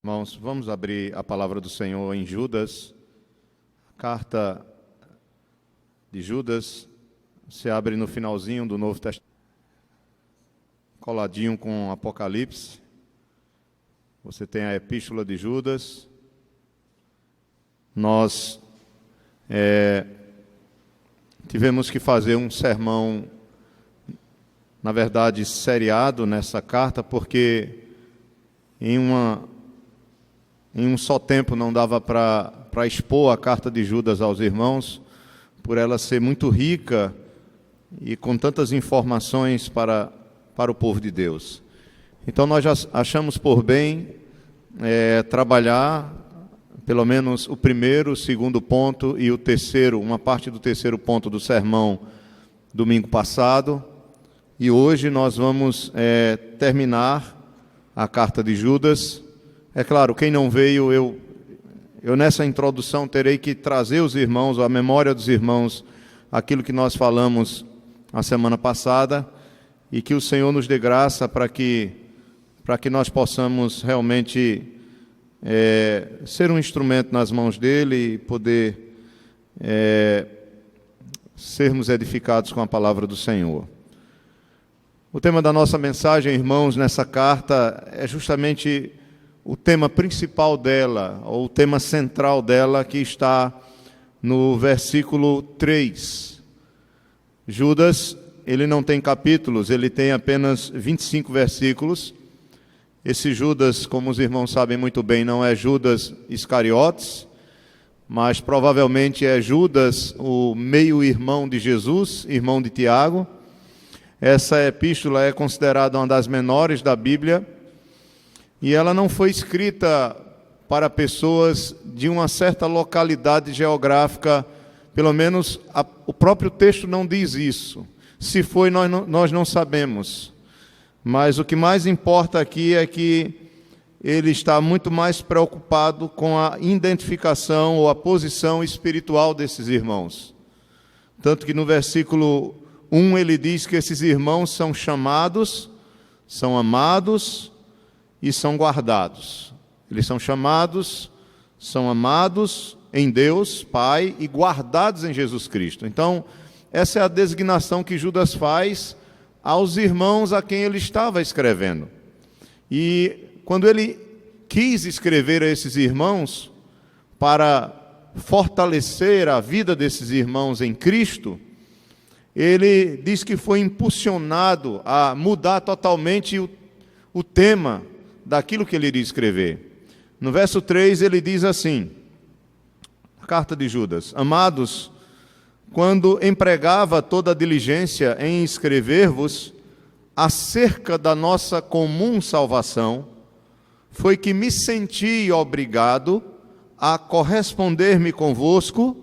Irmãos, vamos abrir a palavra do Senhor em Judas, carta de Judas. Você abre no finalzinho do Novo Testamento, coladinho com Apocalipse. Você tem a epístola de Judas. Nós tivemos que fazer um sermão, na verdade, seriado nessa carta, porque em um só tempo não dava para expor a carta de Judas aos irmãos, por ela ser muito rica e com tantas informações para o povo de Deus. Então nós já achamos por bem trabalhar pelo menos o primeiro, o segundo ponto e o terceiro, uma parte do terceiro ponto do sermão domingo passado, e hoje nós vamos terminar a carta de Judas. É claro, quem não veio, eu nessa introdução terei que trazer os irmãos, à memória dos irmãos, aquilo que nós falamos a semana passada, e que o Senhor nos dê graça para que nós possamos realmente ser um instrumento nas mãos dEle e poder sermos edificados com a palavra do Senhor. O tema da nossa mensagem, irmãos, nessa carta é justamente o tema principal dela, ou o tema central dela, que está no versículo 3. Judas, ele não tem capítulos, ele tem apenas 25 versículos. Esse Judas, como os irmãos sabem muito bem, não é Judas Iscariotes, mas provavelmente é Judas, o meio-irmão de Jesus, irmão de Tiago. Essa epístola é considerada uma das menores da Bíblia, e ela não foi escrita para pessoas de uma certa localidade geográfica, pelo menos o próprio texto não diz isso. Se foi, nós não sabemos. Mas o que mais importa aqui é que ele está muito mais preocupado com a identificação ou a posição espiritual desses irmãos. Tanto que no versículo 1 ele diz que esses irmãos são chamados, são amados e são guardados. Eles são chamados, são amados em Deus, Pai, e guardados em Jesus Cristo. Então, essa é a designação que Judas faz aos irmãos a quem ele estava escrevendo. E quando ele quis escrever a esses irmãos para fortalecer a vida desses irmãos em Cristo, ele diz que foi impulsionado a mudar totalmente o tema daquilo que ele iria escrever. No verso 3 ele diz assim, a carta de Judas: Amados, quando empregava toda a diligência em escrever-vos acerca da nossa comum salvação, foi que me senti obrigado a corresponder-me convosco,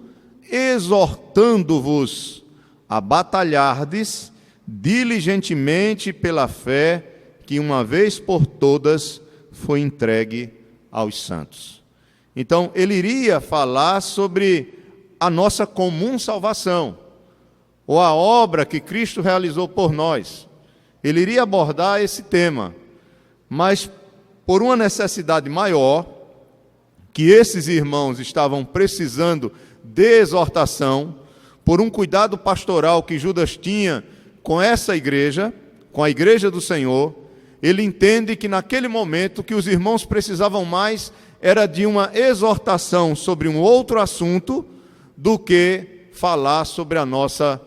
exortando-vos a batalhardes diligentemente pela fé que uma vez por todas foi entregue aos santos. Então, ele iria falar sobre a nossa comum salvação, ou a obra que Cristo realizou por nós. Ele iria abordar esse tema, mas por uma necessidade maior, que esses irmãos estavam precisando de exortação, por um cuidado pastoral que Judas tinha com essa igreja, com a igreja do Senhor, ele entende que naquele momento que os irmãos precisavam mais era de uma exortação sobre um outro assunto do que falar sobre a nossa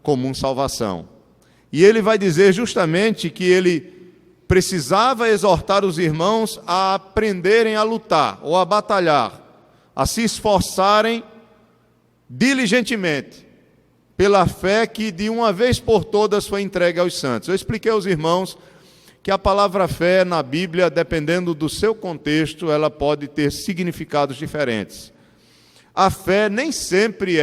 comum salvação. E ele vai dizer justamente que ele precisava exortar os irmãos a aprenderem a lutar ou a batalhar, a se esforçarem diligentemente pela fé que de uma vez por todas foi entregue aos santos. Eu expliquei aos irmãos que a palavra fé na Bíblia, dependendo do seu contexto, ela pode ter significados diferentes. A fé nem sempre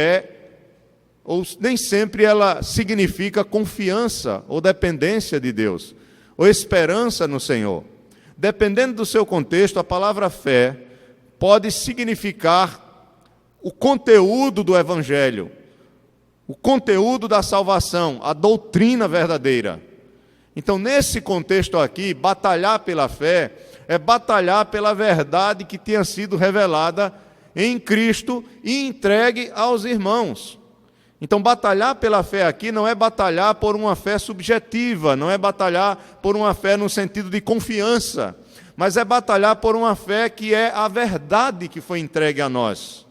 ela significa confiança ou dependência de Deus, ou esperança no Senhor. Dependendo do seu contexto, a palavra fé pode significar o conteúdo do Evangelho, o conteúdo da salvação, a doutrina verdadeira. Então, nesse contexto aqui, batalhar pela fé é batalhar pela verdade que tinha sido revelada em Cristo e entregue aos irmãos. Então, batalhar pela fé aqui não é batalhar por uma fé subjetiva, não é batalhar por uma fé no sentido de confiança, mas é batalhar por uma fé que é a verdade que foi entregue a nós.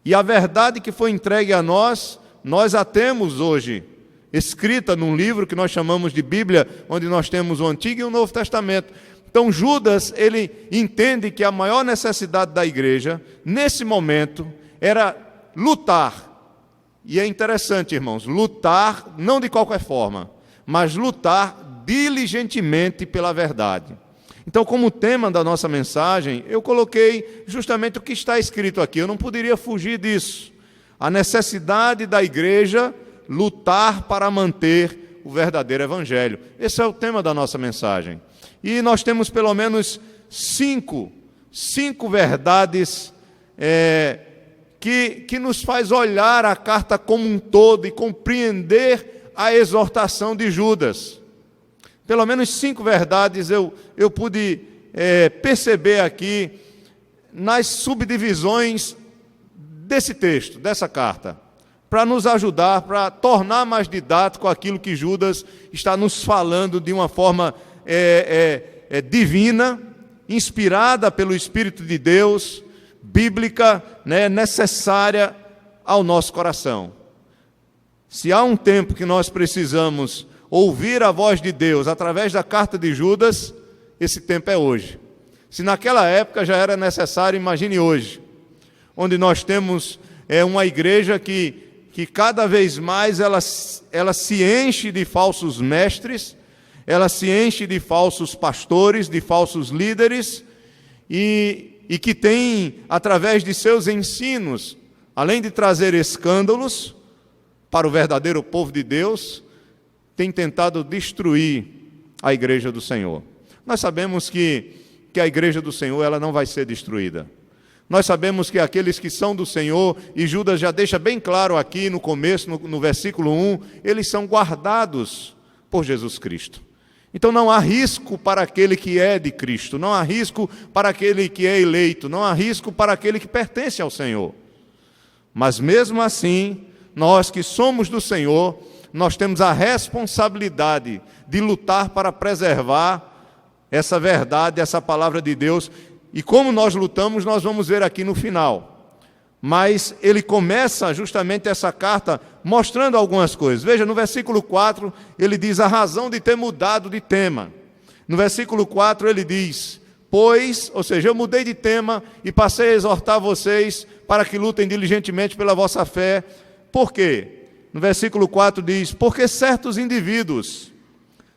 E a verdade que foi entregue a nós, nós a temos hoje, escrita num livro que nós chamamos de Bíblia, onde nós temos o Antigo e o Novo Testamento. Então Judas, ele entende que a maior necessidade da igreja, nesse momento, era lutar. E é interessante, irmãos, lutar não de qualquer forma, mas lutar diligentemente pela verdade. Então, como tema da nossa mensagem, eu coloquei justamente o que está escrito aqui. Eu não poderia fugir disso. A necessidade da igreja lutar para manter o verdadeiro evangelho. Esse é o tema da nossa mensagem. E nós temos pelo menos cinco verdades que nos faz olhar a carta como um todo e compreender a exortação de Judas. Pelo menos 5 verdades eu pude perceber aqui nas subdivisões desse texto, dessa carta, para nos ajudar, para tornar mais didático aquilo que Judas está nos falando de uma forma divina, inspirada pelo Espírito de Deus, bíblica, necessária ao nosso coração. Se há um tempo que nós precisamos ouvir a voz de Deus através da carta de Judas, esse tempo é hoje. Se naquela época já era necessário, imagine hoje, onde nós temos uma igreja que cada vez mais ela se enche de falsos mestres, ela se enche de falsos pastores, de falsos líderes, e que tem, através de seus ensinos, além de trazer escândalos para o verdadeiro povo de Deus, tem tentado destruir a igreja do Senhor. Nós sabemos que a igreja do Senhor ela não vai ser destruída. Nós sabemos que aqueles que são do Senhor, e Judas já deixa bem claro aqui no começo, no versículo 1, eles são guardados por Jesus Cristo. Então não há risco para aquele que é de Cristo, não há risco para aquele que é eleito, não há risco para aquele que pertence ao Senhor. Mas mesmo assim, nós que somos do Senhor, nós temos a responsabilidade de lutar para preservar essa verdade, essa palavra de Deus. E como nós lutamos, nós vamos ver aqui no final. Mas ele começa justamente essa carta mostrando algumas coisas. Veja, no versículo 4, ele diz a razão de ter mudado de tema. No versículo 4 ele diz, pois, ou seja, eu mudei de tema e passei a exortar vocês para que lutem diligentemente pela vossa fé. Por quê? No versículo 4 diz, porque certos indivíduos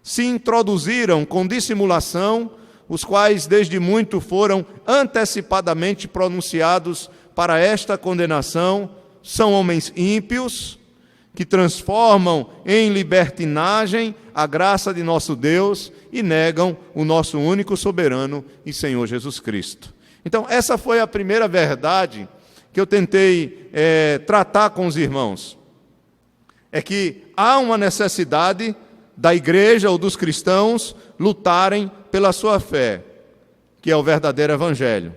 se introduziram com dissimulação, os quais desde muito foram antecipadamente pronunciados para esta condenação, são homens ímpios, que transformam em libertinagem a graça de nosso Deus e negam o nosso único soberano e Senhor Jesus Cristo. Então, essa foi a primeira verdade que eu tentei tratar com os irmãos. É que há uma necessidade da igreja ou dos cristãos lutarem pela sua fé, que é o verdadeiro evangelho.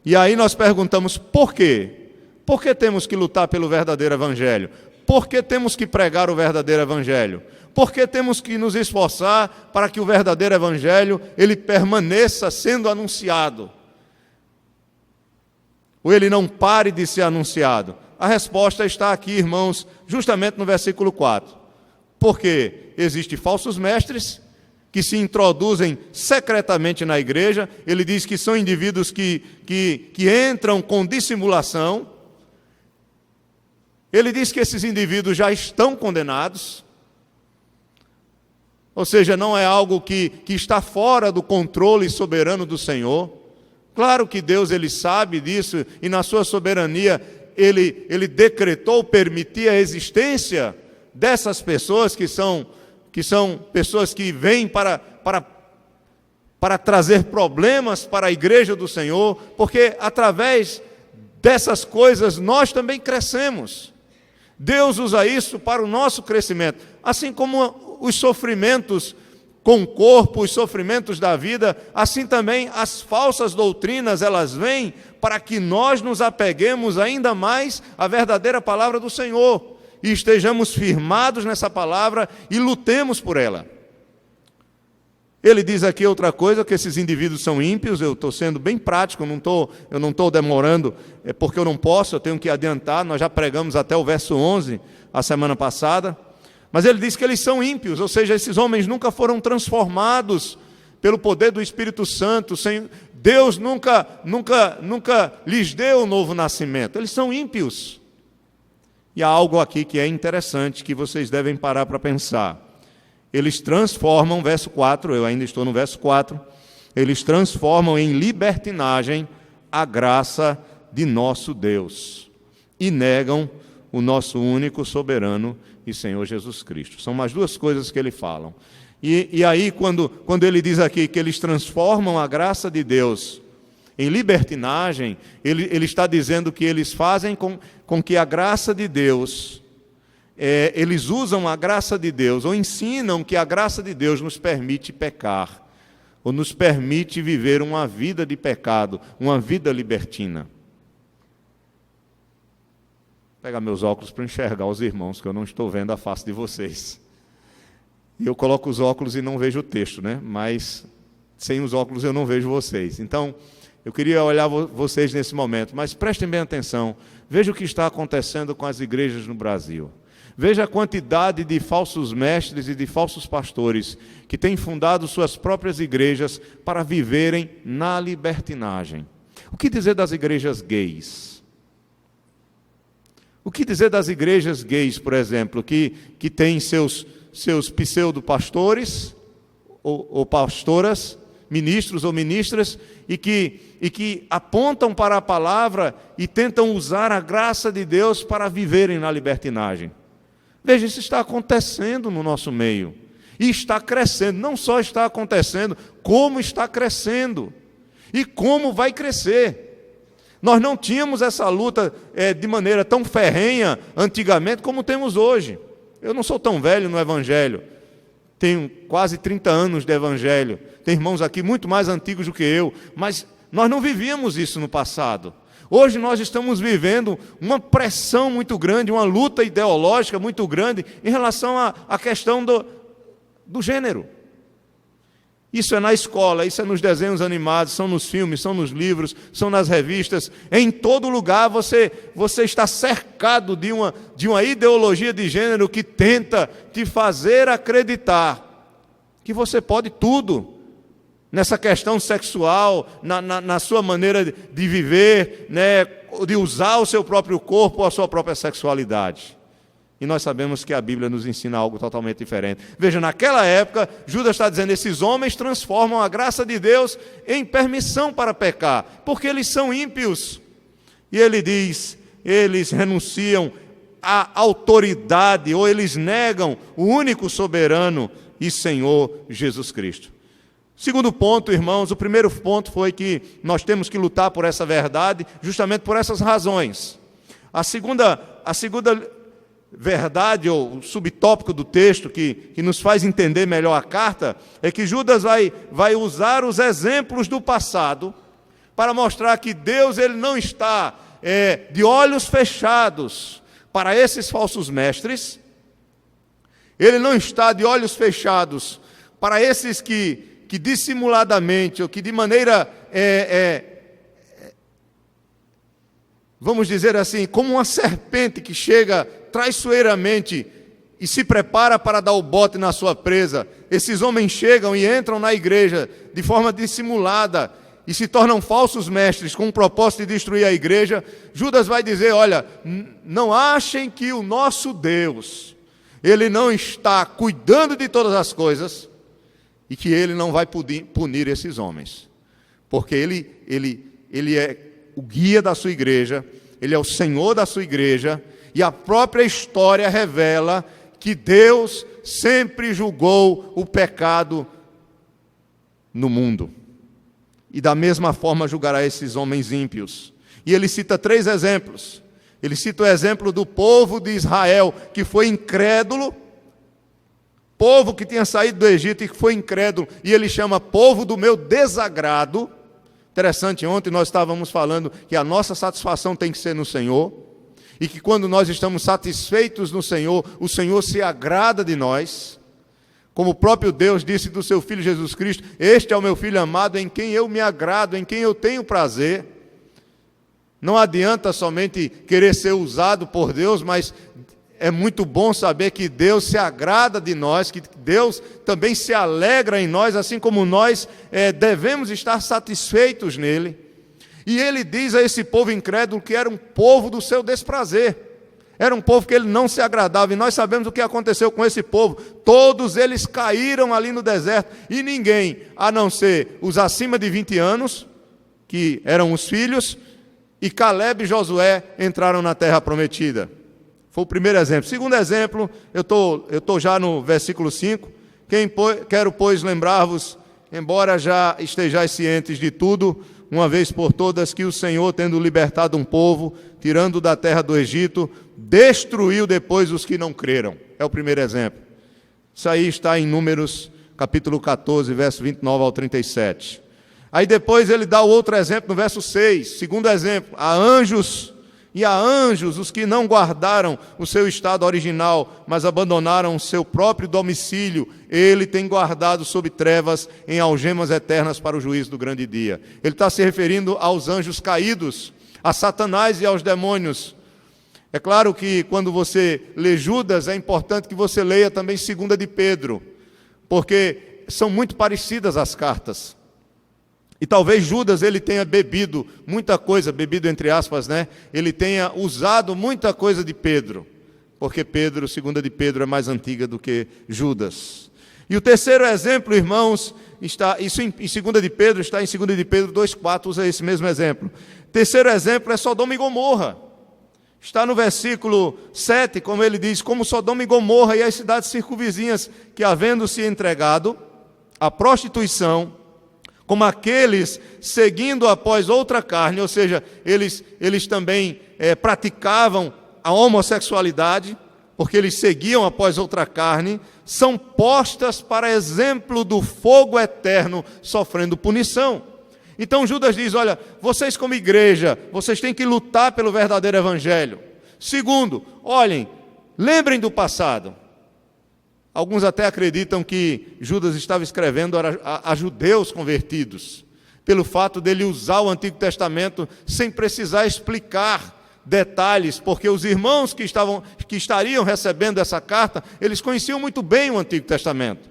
E aí nós perguntamos por quê? Por que temos que lutar pelo verdadeiro evangelho? Por que temos que pregar o verdadeiro evangelho? Por que temos que nos esforçar para que o verdadeiro evangelho ele permaneça sendo anunciado? Ou ele não pare de ser anunciado? A resposta está aqui, irmãos, justamente no versículo 4. Porque existem falsos mestres que se introduzem secretamente na igreja. Ele diz que são indivíduos que entram com dissimulação. Ele diz que esses indivíduos já estão condenados. Ou seja, não é algo que está fora do controle soberano do Senhor. Claro que Deus ele sabe disso e na sua soberania ele decretou permitir a existência dessas pessoas que são pessoas que vêm para trazer problemas para a igreja do Senhor, porque através dessas coisas nós também crescemos. Deus usa isso para o nosso crescimento, assim como os sofrimentos com o corpo, os sofrimentos da vida, assim também as falsas doutrinas, elas vêm para que nós nos apeguemos ainda mais à verdadeira palavra do Senhor e estejamos firmados nessa palavra e lutemos por ela. Ele diz aqui outra coisa, que esses indivíduos são ímpios. Eu estou sendo bem prático, eu não estou demorando, porque eu não posso, eu tenho que adiantar. Nós já pregamos até o verso 11, a semana passada. Mas ele diz que eles são ímpios, ou seja, esses homens nunca foram transformados pelo poder do Espírito Santo. Deus nunca lhes deu um novo nascimento. Eles são ímpios. E há algo aqui que é interessante, que vocês devem parar para pensar. Eles transformam, verso 4, eu ainda estou no verso 4, eles transformam em libertinagem a graça de nosso Deus e negam o nosso único soberano e Senhor Jesus Cristo. São mais duas coisas que ele fala. E aí, quando ele diz aqui que eles transformam a graça de Deus em libertinagem, ele está dizendo que eles fazem com que a graça de Deus... eles usam a graça de Deus, ou ensinam que a graça de Deus nos permite pecar, ou nos permite viver uma vida de pecado, uma vida libertina. Vou pegar meus óculos para enxergar os irmãos, que eu não estou vendo a face de vocês. E eu coloco os óculos e não vejo o texto, né? Mas sem os óculos eu não vejo vocês. Então, eu queria olhar vocês nesse momento, mas prestem bem atenção. Veja o que está acontecendo com as igrejas no Brasil. Veja a quantidade de falsos mestres e de falsos pastores que têm fundado suas próprias igrejas para viverem na libertinagem. O que dizer das igrejas gays? O que dizer das igrejas gays, por exemplo, que têm seus pseudo-pastores ou pastoras, ministros ou ministras, e que apontam para a palavra e tentam usar a graça de Deus para viverem na libertinagem? Veja, isso está acontecendo no nosso meio. E está crescendo. Não só está acontecendo, como está crescendo. E como vai crescer. Nós não tínhamos essa luta de maneira tão ferrenha antigamente como temos hoje. Eu não sou tão velho no Evangelho. Tenho quase 30 anos de Evangelho. Tem irmãos aqui muito mais antigos do que eu. Mas nós não vivíamos isso no passado. Hoje nós estamos vivendo uma pressão muito grande, uma luta ideológica muito grande em relação à questão do gênero. Isso é na escola, isso é nos desenhos animados, são nos filmes, são nos livros, são nas revistas. Em todo lugar você está cercado de uma ideologia de gênero que tenta te fazer acreditar que você pode tudo. Nessa questão sexual, na sua maneira de viver, né, de usar o seu próprio corpo ou a sua própria sexualidade. E nós sabemos que a Bíblia nos ensina algo totalmente diferente. Veja, naquela época, Judas está dizendo, esses homens transformam a graça de Deus em permissão para pecar, porque eles são ímpios. E ele diz, eles renunciam à autoridade, ou eles negam o único soberano e Senhor Jesus Cristo. Segundo ponto, irmãos, o primeiro ponto foi que nós temos que lutar por essa verdade, justamente por essas razões. A segunda verdade, ou subtópico do texto, que nos faz entender melhor a carta, é que Judas vai usar os exemplos do passado para mostrar que Deus ele não está de olhos fechados para esses falsos mestres, ele não está de olhos fechados para esses que dissimuladamente, ou que de maneira, vamos dizer assim, como uma serpente que chega traiçoeiramente e se prepara para dar o bote na sua presa, esses homens chegam e entram na igreja de forma dissimulada e se tornam falsos mestres com o propósito de destruir a igreja. Judas vai dizer, olha, não achem que o nosso Deus, ele não está cuidando de todas as coisas, e que ele não vai punir esses homens, porque ele é o guia da sua igreja, ele é o Senhor da sua igreja, e a própria história revela que Deus sempre julgou o pecado no mundo, e da mesma forma julgará esses homens ímpios. E ele cita 3 exemplos. Ele cita o exemplo do povo de Israel, que foi incrédulo, Povo que tinha saído do Egito e que foi incrédulo, e ele chama povo do meu desagrado. Interessante, ontem nós estávamos falando que a nossa satisfação tem que ser no Senhor, e que quando nós estamos satisfeitos no Senhor, o Senhor se agrada de nós. Como o próprio Deus disse do seu Filho Jesus Cristo: este é o meu Filho amado, em quem eu me agrado, em quem eu tenho prazer. Não adianta somente querer ser usado por Deus, mas é muito bom saber que Deus se agrada de nós, que Deus também se alegra em nós, assim como nós devemos estar satisfeitos nele. E ele diz a esse povo incrédulo que era um povo do seu desprazer. Era um povo que ele não se agradava, e nós sabemos o que aconteceu com esse povo. Todos eles caíram ali no deserto, e ninguém, a não ser os acima de 20 anos, que eram os filhos, e Caleb e Josué entraram na terra prometida. Foi o primeiro exemplo. Segundo exemplo, eu estou já no versículo 5. Quero, pois, lembrar-vos, embora já estejais cientes de tudo, uma vez por todas, que o Senhor, tendo libertado um povo, tirando da terra do Egito, destruiu depois os que não creram. É o primeiro exemplo. Isso aí está em Números, capítulo 14, verso 29 ao 37. Aí depois ele dá o outro exemplo no verso 6. Segundo exemplo, há anjos os que não guardaram o seu estado original, mas abandonaram o seu próprio domicílio. Ele tem guardado sob trevas em algemas eternas para o juízo do grande dia. Ele está se referindo aos anjos caídos, a Satanás e aos demônios. É claro que quando você lê Judas, é importante que você leia também 2 de Pedro, porque são muito parecidas as cartas. E talvez Judas ele tenha bebido muita coisa, bebido entre aspas, né? Ele tenha usado muita coisa de Pedro, porque Pedro, 2 de Pedro, é mais antiga do que Judas. E o terceiro exemplo, irmãos, isso em 2 de Pedro, está em 2 de Pedro 2,4, usa esse mesmo exemplo. Terceiro exemplo é Sodoma e Gomorra. Está no versículo 7, como ele diz: como Sodoma e Gomorra e as cidades circunvizinhas, que havendo-se entregado à prostituição, como aqueles seguindo após outra carne, ou seja, eles também praticavam a homossexualidade, porque eles seguiam após outra carne, são postas para exemplo do fogo eterno, sofrendo punição. Então Judas diz: olha, vocês como igreja, vocês têm que lutar pelo verdadeiro evangelho. Segundo, olhem, lembrem do passado. Alguns até acreditam que Judas estava escrevendo a judeus convertidos, pelo fato dele usar o Antigo Testamento sem precisar explicar detalhes, porque os irmãos que estariam recebendo essa carta, eles conheciam muito bem o Antigo Testamento.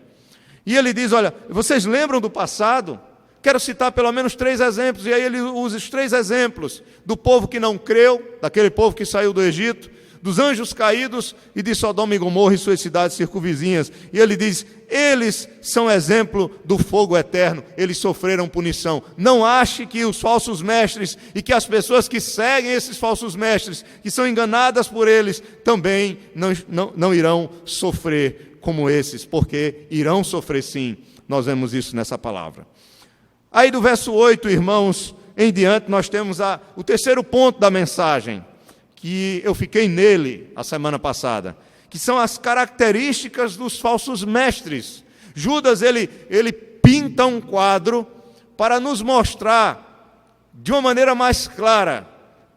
E ele diz: olha, vocês lembram do passado? Quero citar pelo menos 3 exemplos, e aí ele usa os 3 exemplos: do povo que não creu, daquele povo que saiu do Egito, dos anjos caídos e de Sodoma e Gomorra e suas cidades circunvizinhas. E ele diz: eles são exemplo do fogo eterno, eles sofreram punição. Não ache que os falsos mestres e que as pessoas que seguem esses falsos mestres, que são enganadas por eles, também não irão sofrer como esses, porque irão sofrer sim. Nós vemos isso nessa palavra. Aí do verso 8, irmãos, em diante, nós temos o terceiro ponto da mensagem, que eu fiquei nele a semana passada, que são as características dos falsos mestres. Judas, ele pinta um quadro para nos mostrar de uma maneira mais clara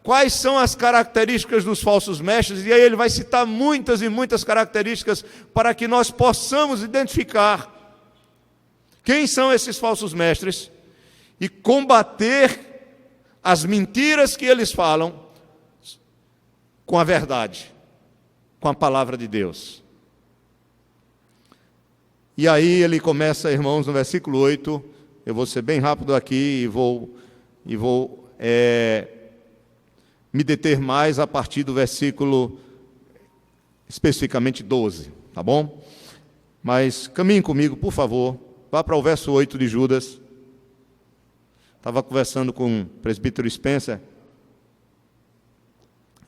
quais são as características dos falsos mestres, e aí ele vai citar muitas e muitas características para que nós possamos identificar quem são esses falsos mestres e combater as mentiras que eles falam com a verdade, com a palavra de Deus. E aí ele começa, irmãos, no versículo 8, eu vou ser bem rápido aqui e vou me deter mais a partir do versículo, especificamente 12, tá bom? Mas caminhe comigo, por favor, vá para o verso 8 de Judas. Estava conversando com o presbítero Spencer,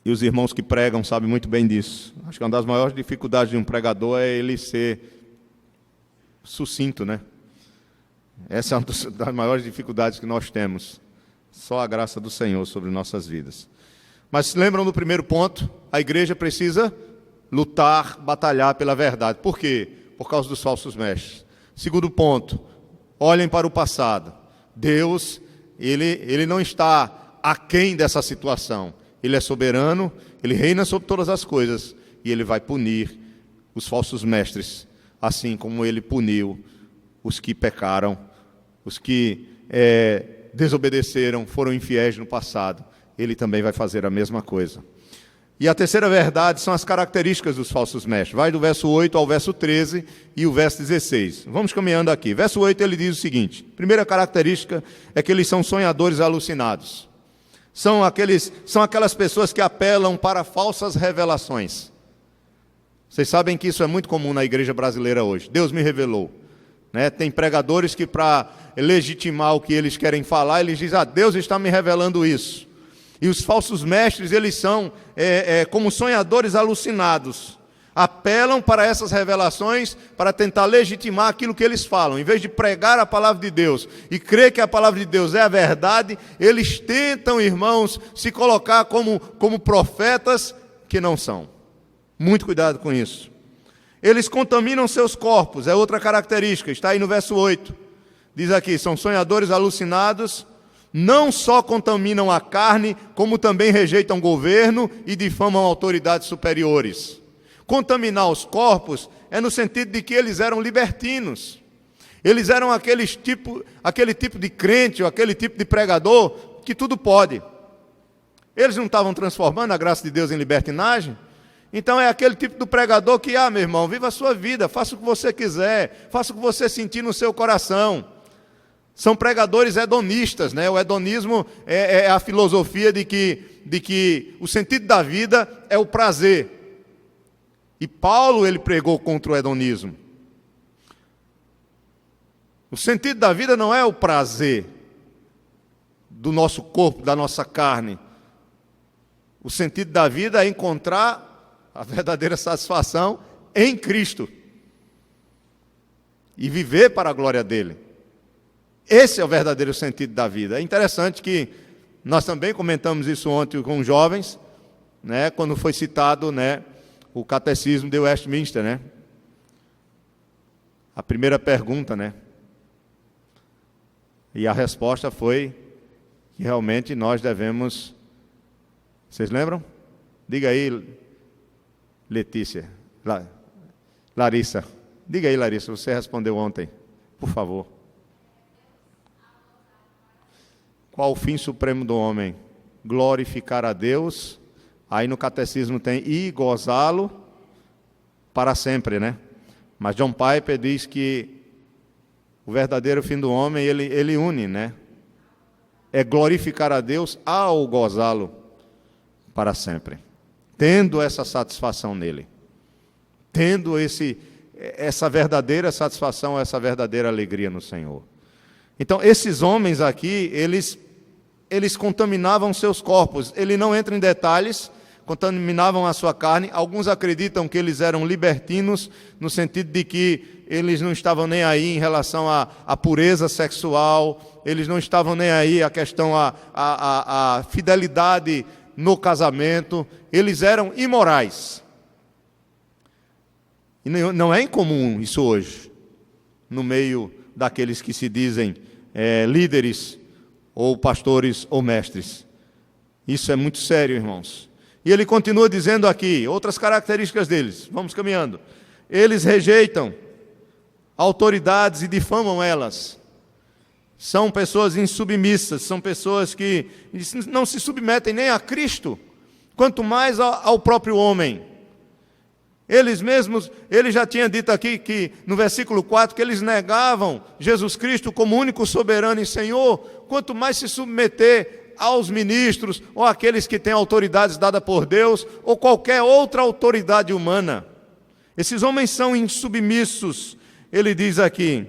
e os irmãos que pregam sabem muito bem disso. Acho que uma das maiores dificuldades de um pregador é ele ser sucinto, né? Essa é uma das maiores dificuldades que nós temos. Só a graça do Senhor sobre nossas vidas. Mas se lembram do primeiro ponto? A igreja precisa lutar, batalhar pela verdade. Por quê? Por causa dos falsos mestres. Segundo ponto, olhem para o passado. Deus, ele não está aquém dessa situação. Ele é soberano, ele reina sobre todas as coisas e ele vai punir os falsos mestres, assim como ele puniu os que pecaram, os que desobedeceram, foram infiéis no passado. Ele também vai fazer a mesma coisa. E a terceira verdade são as características dos falsos mestres. Vai do verso 8 ao verso 13 e o verso 16. Vamos caminhando aqui. Verso 8 ele diz o seguinte: primeira característica é que eles são sonhadores alucinados. São aquelas pessoas que apelam para falsas revelações. Vocês sabem que isso é muito comum na igreja brasileira hoje. Deus me revelou. Tem pregadores que, para legitimar o que eles querem falar, eles dizem: Deus está me revelando isso. E os falsos mestres, eles são como sonhadores alucinados. Apelam para essas revelações para tentar legitimar aquilo que eles falam. Em vez de pregar a palavra de Deus e crer que a palavra de Deus é a verdade, eles tentam, irmãos, se colocar como profetas que não são. Muito cuidado com isso. Eles contaminam seus corpos, é outra característica, está aí no verso 8. Diz aqui: são sonhadores alucinados, não só contaminam a carne, como também rejeitam governo e difamam autoridades superiores. Contaminar os corpos é no sentido de que eles eram libertinos. Eles eram aquele tipo de crente, ou aquele tipo de pregador que tudo pode. Eles não estavam transformando a graça de Deus em libertinagem? Então é aquele tipo de pregador que, meu irmão, viva a sua vida, faça o que você quiser, faça o que você sentir no seu coração. São pregadores hedonistas, O hedonismo é a filosofia de que o sentido da vida é o prazer. E Paulo, ele pregou contra o hedonismo. O sentido da vida não é o prazer do nosso corpo, da nossa carne. O sentido da vida é encontrar a verdadeira satisfação em Cristo e viver para a glória dele. Esse é o verdadeiro sentido da vida. É interessante que nós também comentamos isso ontem com os jovens, quando foi citado, o catecismo de Westminster, A primeira pergunta, E a resposta foi que realmente nós devemos... Vocês lembram? Diga aí, Letícia. Larissa. Diga aí, Larissa, você respondeu ontem, por favor. Qual o fim supremo do homem? Glorificar a Deus. Aí no catecismo tem e gozá-lo para sempre, Mas John Piper diz que o verdadeiro fim do homem, ele une, É glorificar a Deus ao gozá-lo para sempre. Tendo essa satisfação nele. Tendo essa verdadeira satisfação, essa verdadeira alegria no Senhor. Então, esses homens aqui, eles contaminavam seus corpos. Ele não entra em detalhes, contaminavam a sua carne. Alguns acreditam que eles eram libertinos, no sentido de que eles não estavam nem aí em relação à pureza sexual, eles não estavam nem aí a questão à fidelidade no casamento. Eles eram imorais. E não é incomum isso hoje, no meio daqueles que se dizem líderes, ou pastores, ou mestres. Isso é muito sério, irmãos. E ele continua dizendo aqui, outras características deles. Vamos caminhando. Eles rejeitam autoridades e difamam elas. São pessoas insubmissas, são pessoas que não se submetem nem a Cristo, quanto mais ao próprio homem. Ele já tinha dito aqui, que no versículo 4, que eles negavam Jesus Cristo como único soberano e Senhor, quanto mais se submeter aos ministros, ou àqueles que têm autoridades dadas por Deus, ou qualquer outra autoridade humana. Esses homens são insubmissos, ele diz aqui.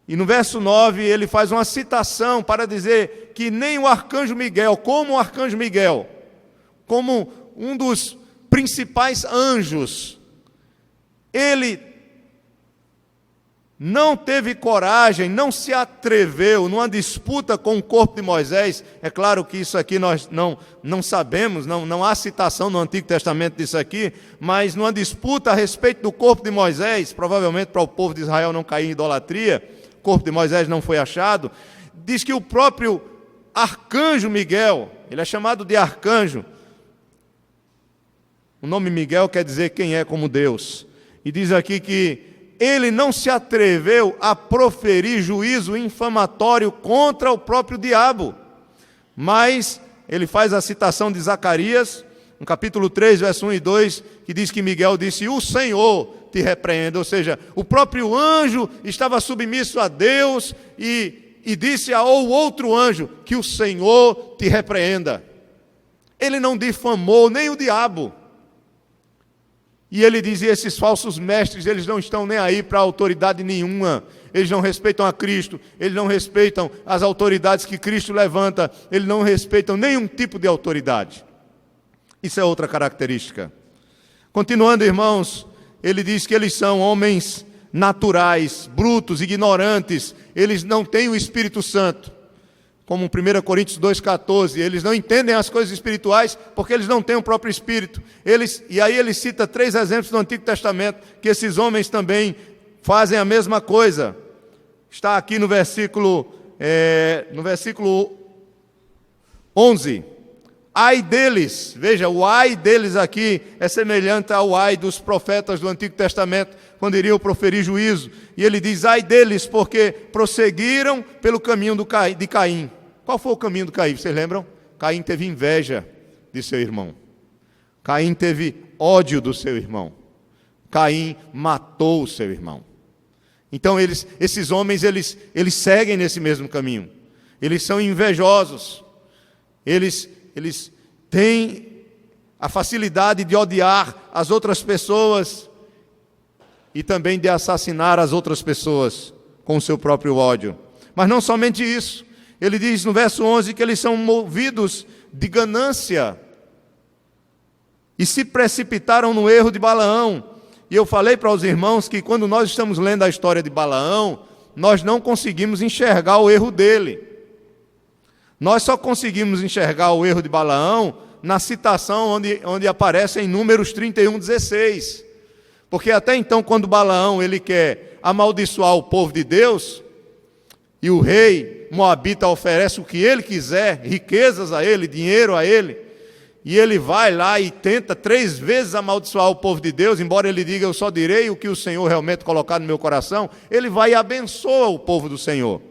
E no verso 9, ele faz uma citação para dizer que nem o arcanjo Miguel, como um dos principais anjos, ele não teve coragem, não se atreveu numa disputa com o corpo de Moisés. É claro que isso aqui nós não sabemos, não há citação no Antigo Testamento disso aqui, mas numa disputa a respeito do corpo de Moisés, provavelmente para o povo de Israel não cair em idolatria, o corpo de Moisés não foi achado, diz que o próprio arcanjo Miguel, ele é chamado de arcanjo, o nome Miguel quer dizer quem é como Deus, e diz aqui que ele não se atreveu a proferir juízo infamatório contra o próprio diabo, mas ele faz a citação de Zacarias, no capítulo 3, verso 1 e 2, que diz que Miguel disse: o Senhor te repreenda, ou seja, o próprio anjo estava submisso a Deus e disse ao outro anjo que o Senhor te repreenda. Ele não difamou nem o diabo. E ele dizia: esses falsos mestres, eles não estão nem aí para autoridade nenhuma, eles não respeitam a Cristo, eles não respeitam as autoridades que Cristo levanta, eles não respeitam nenhum tipo de autoridade. Isso é outra característica. Continuando, irmãos, ele diz que eles são homens naturais, brutos, ignorantes, eles não têm o Espírito Santo. Como 1 Coríntios 2,14, eles não entendem as coisas espirituais porque eles não têm o próprio Espírito. E aí ele cita 3 exemplos do Antigo Testamento, que esses homens também fazem a mesma coisa. Está aqui no versículo 11. Ai deles, veja, o ai deles aqui é semelhante ao ai dos profetas do Antigo Testamento, quando iriam proferir juízo. E ele diz: ai deles, porque prosseguiram pelo caminho de Caim. Qual foi o caminho de Caim? Vocês lembram? Caim teve inveja de seu irmão. Caim teve ódio do seu irmão. Caim matou o seu irmão. Então esses homens, eles seguem nesse mesmo caminho. Eles são invejosos. Eles têm a facilidade de odiar as outras pessoas e também de assassinar as outras pessoas com o seu próprio ódio. Mas não somente isso. Ele diz no verso 11 que eles são movidos de ganância e se precipitaram no erro de Balaão. E eu falei para os irmãos que quando nós estamos lendo a história de Balaão, nós não conseguimos enxergar o erro dele. Nós só conseguimos enxergar o erro de Balaão na citação onde aparece em Números 31:16. Porque até então, quando Balaão ele quer amaldiçoar o povo de Deus, e o rei moabita oferece o que ele quiser, riquezas a ele, dinheiro a ele, e ele vai lá e tenta 3 vezes amaldiçoar o povo de Deus, embora ele diga: eu só direi o que o Senhor realmente colocar no meu coração, ele vai e abençoa o povo do Senhor.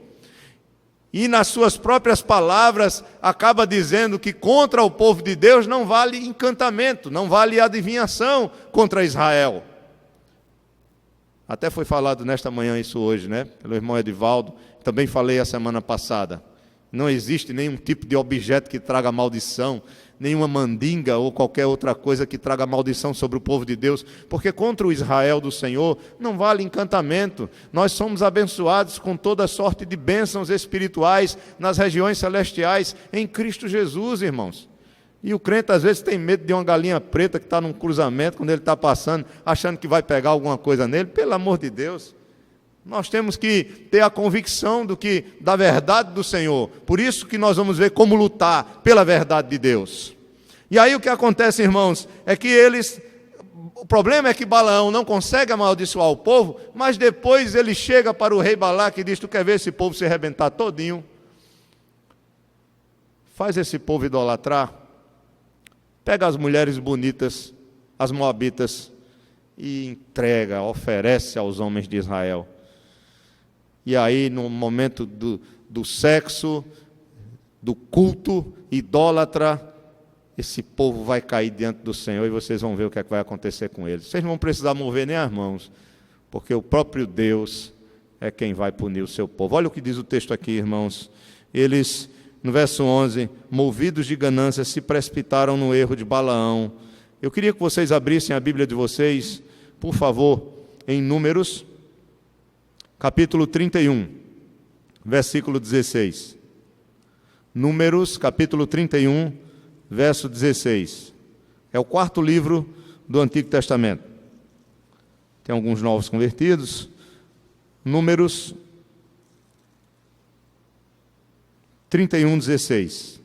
E nas suas próprias palavras acaba dizendo que contra o povo de Deus não vale encantamento, não vale adivinhação contra Israel. Até foi falado nesta manhã isso hoje, né? Pelo irmão Edivaldo, também falei a semana passada. Não existe nenhum tipo de objeto que traga maldição, nenhuma mandinga ou qualquer outra coisa que traga maldição sobre o povo de Deus, porque contra o Israel do Senhor não vale encantamento. Nós somos abençoados com toda sorte de bênçãos espirituais nas regiões celestiais em Cristo Jesus, irmãos. E o crente às vezes tem medo de uma galinha preta que está num cruzamento, quando ele está passando, achando que vai pegar alguma coisa nele. Pelo amor de Deus, nós temos que ter a convicção da verdade do Senhor. Por isso que nós vamos ver como lutar pela verdade de Deus. E aí o que acontece, irmãos, é que o problema é que Balaão não consegue amaldiçoar o povo, mas depois ele chega para o rei Balaque e diz: tu quer ver esse povo se arrebentar todinho? Faz esse povo idolatrar. Pega as mulheres bonitas, as moabitas, e entrega, oferece aos homens de Israel. E aí, no momento do sexo, do culto idólatra, esse povo vai cair diante do Senhor e vocês vão ver o que é que vai acontecer com eles. Vocês não vão precisar mover nem as mãos, porque o próprio Deus é quem vai punir o seu povo. Olha o que diz o texto aqui, irmãos. Eles, no verso 11, movidos de ganância, se precipitaram no erro de Balaão. Eu queria que vocês abrissem a Bíblia de vocês, por favor, em Números, capítulo 31, versículo 16. Números, capítulo 31, verso 16. É o 4º livro do Antigo Testamento. Tem alguns novos convertidos, Números 31:16.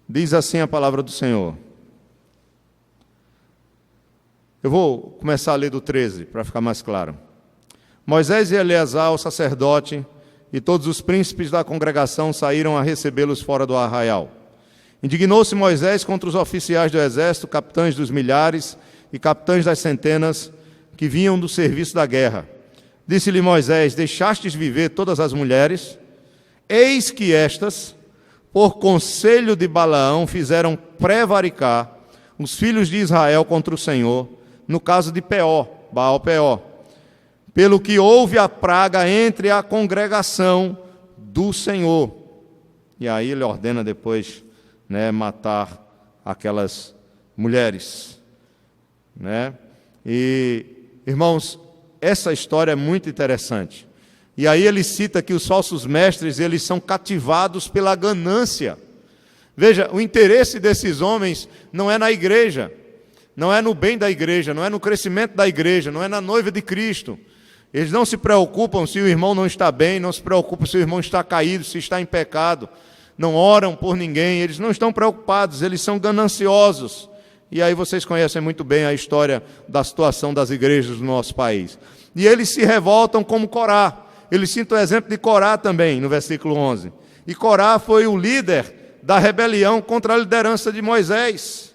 Diz assim a palavra do Senhor. Eu vou começar a ler do 13, para ficar mais claro. Moisés e Eleazar, o sacerdote, e todos os príncipes da congregação saíram a recebê-los fora do arraial. Indignou-se Moisés contra os oficiais do exército, capitães dos milhares e capitães das centenas que vinham do serviço da guerra. Disse-lhe Moisés: deixastes viver todas as mulheres? Eis que estas, por conselho de Balaão, fizeram prevaricar os filhos de Israel contra o Senhor, no caso de Peor, Baal-Peor, pelo que houve a praga entre a congregação do Senhor. E aí ele ordena depois, matar aquelas mulheres. E, irmãos, essa história é muito interessante. E aí ele cita que os falsos mestres, eles são cativados pela ganância. Veja, o interesse desses homens não é na igreja, não é no bem da igreja, não é no crescimento da igreja, não é na noiva de Cristo. Eles não se preocupam se o irmão não está bem, não se preocupam se o irmão está caído, se está em pecado. Não oram por ninguém, eles não estão preocupados, eles são gananciosos. E aí vocês conhecem muito bem a história da situação das igrejas do nosso país. E eles se revoltam como Corá. Eles citam o exemplo de Corá também, no versículo 11. E Corá foi o líder da rebelião contra a liderança de Moisés.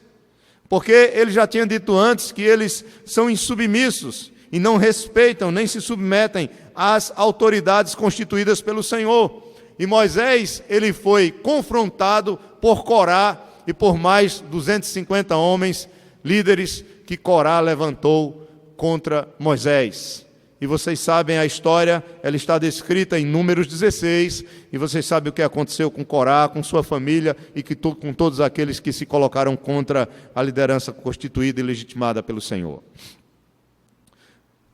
Porque ele já tinha dito antes que eles são insubmissos e não respeitam nem se submetem às autoridades constituídas pelo Senhor. E Moisés, ele foi confrontado por Corá e por mais 250 homens, líderes que Corá levantou contra Moisés. E vocês sabem a história, ela está descrita em Números 16, e vocês sabem o que aconteceu com Corá, com sua família e com todos aqueles que se colocaram contra a liderança constituída e legitimada pelo Senhor.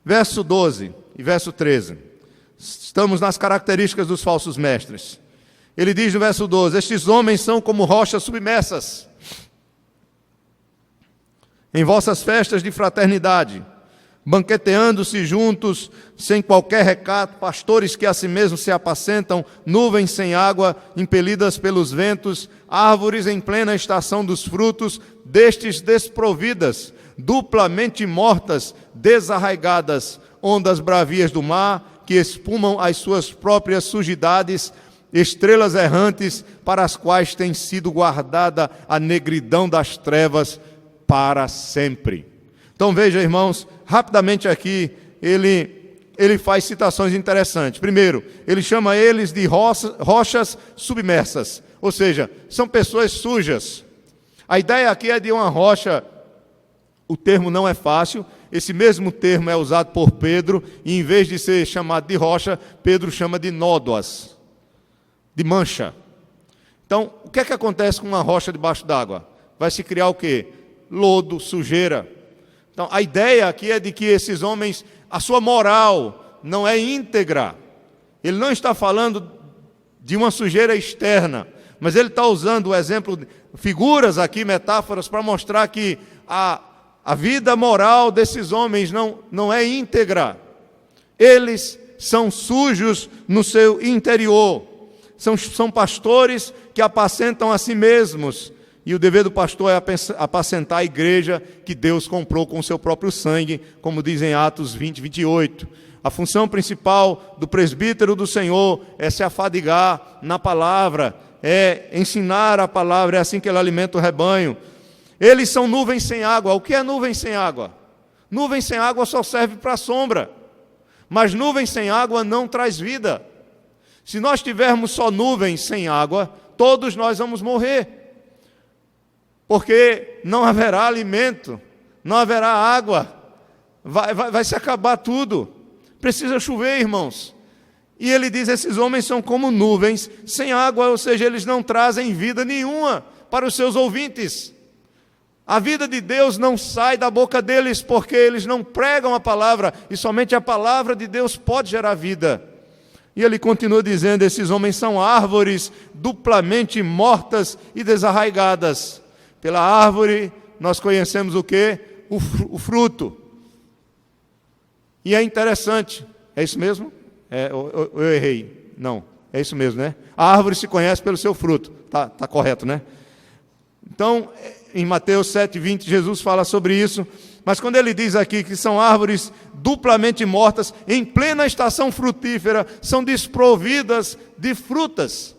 Verso 12 e verso 13. Estamos nas características dos falsos mestres. Ele diz no verso 12: estes homens são como rochas submersas em vossas festas de fraternidade, banqueteando-se juntos, sem qualquer recato, pastores que a si mesmos se apacentam, nuvens sem água, impelidas pelos ventos, árvores em plena estação dos frutos, destes desprovidas, duplamente mortas, desarraigadas, ondas bravias do mar, que espumam as suas próprias sujidades, estrelas errantes, para as quais tem sido guardada a negridão das trevas para sempre. Então veja, irmãos, rapidamente aqui, ele faz citações interessantes. Primeiro, ele chama eles de rochas submersas, ou seja, são pessoas sujas. A ideia aqui é de uma rocha, o termo não é fácil, esse mesmo termo é usado por Pedro, e em vez de ser chamado de rocha, Pedro chama de nódoas, de mancha. Então, o que é que acontece com uma rocha debaixo d'água? Vai se criar o quê? Lodo, sujeira. Então, a ideia aqui é de que esses homens, a sua moral não é íntegra. Ele não está falando de uma sujeira externa, mas ele está usando o exemplo, figuras aqui, metáforas, para mostrar que a vida moral desses homens não é íntegra. Eles são sujos no seu interior. São pastores que apacentam a si mesmos. E o dever do pastor é apacentar a igreja que Deus comprou com o seu próprio sangue, como diz em Atos 20, 28. A função principal do presbítero do Senhor é se afadigar na palavra, é ensinar a palavra, é assim que ele alimenta o rebanho. Eles são nuvens sem água. O que é nuvem sem água? Nuvem sem água só serve para sombra. Mas nuvem sem água não traz vida. Se nós tivermos só nuvens sem água, todos nós vamos morrer. Porque não haverá alimento, não haverá água, vai se acabar tudo. Precisa chover, irmãos. E ele diz, esses homens são como nuvens sem água, ou seja, eles não trazem vida nenhuma para os seus ouvintes. A vida de Deus não sai da boca deles, porque eles não pregam a palavra, e somente a palavra de Deus pode gerar vida. E ele continua dizendo, esses homens são árvores duplamente mortas e desarraigadas. Pela árvore, nós conhecemos o quê? o fruto. E é interessante, é isso mesmo? Eu errei. Não, é isso mesmo, né? A árvore se conhece pelo seu fruto. Tá correto, né? Então, em Mateus 7:20, Jesus fala sobre isso. Mas quando ele diz aqui que são árvores duplamente mortas, em plena estação frutífera, são desprovidas de frutas.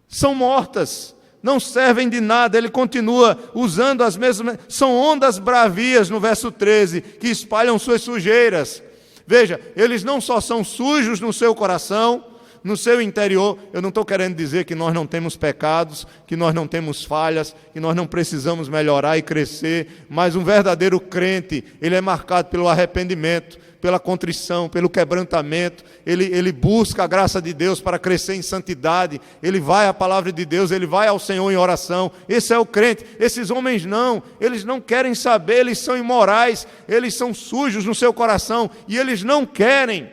São mortas, não servem de nada. Ele continua usando as mesmas... São ondas bravias, no verso 13, que espalham suas sujeiras. Veja, eles não só são sujos no seu coração, no seu interior. Eu não estou querendo dizer que nós não temos pecados, que nós não temos falhas, que nós não precisamos melhorar e crescer, mas um verdadeiro crente, ele é marcado pelo arrependimento, pela contrição, pelo quebrantamento. Ele busca a graça de Deus para crescer em santidade, ele vai à palavra de Deus, ele vai ao Senhor em oração. Esse é o crente. Esses homens não, eles não querem saber, eles são imorais, eles são sujos no seu coração, e eles não querem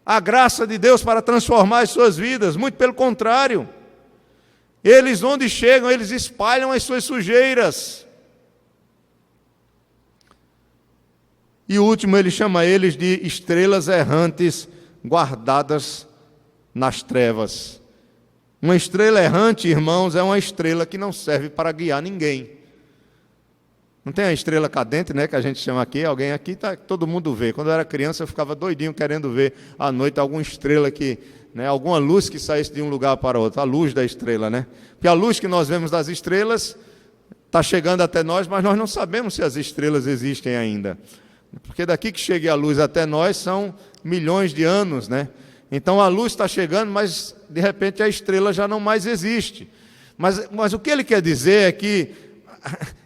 a graça de Deus para transformar as suas vidas. Muito pelo contrário, eles onde chegam, eles espalham as suas sujeiras. E o último, ele chama eles de estrelas errantes guardadas nas trevas. Uma estrela errante, irmãos, é uma estrela que não serve para guiar ninguém. Não tem a estrela cadente, né, que a gente chama aqui? Alguém aqui, todo mundo vê. Quando eu era criança, eu ficava doidinho querendo ver à noite alguma estrela que, né, alguma luz que saísse de um lugar para outro. A luz da estrela, né? Porque a luz que nós vemos das estrelas está chegando até nós, mas nós não sabemos se as estrelas existem ainda. Porque daqui que chegue a luz até nós são milhões de anos, né? Então a luz está chegando, mas de repente a estrela já não mais existe. Mas o que ele quer dizer é que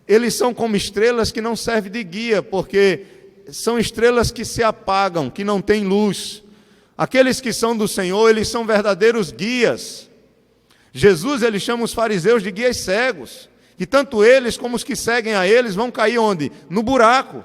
eles são como estrelas que não servem de guia, porque são estrelas que se apagam, que não têm luz. Aqueles que são do Senhor, eles são verdadeiros guias. Jesus, ele chama os fariseus de guias cegos, e tanto eles como os que seguem a eles vão cair onde? No buraco.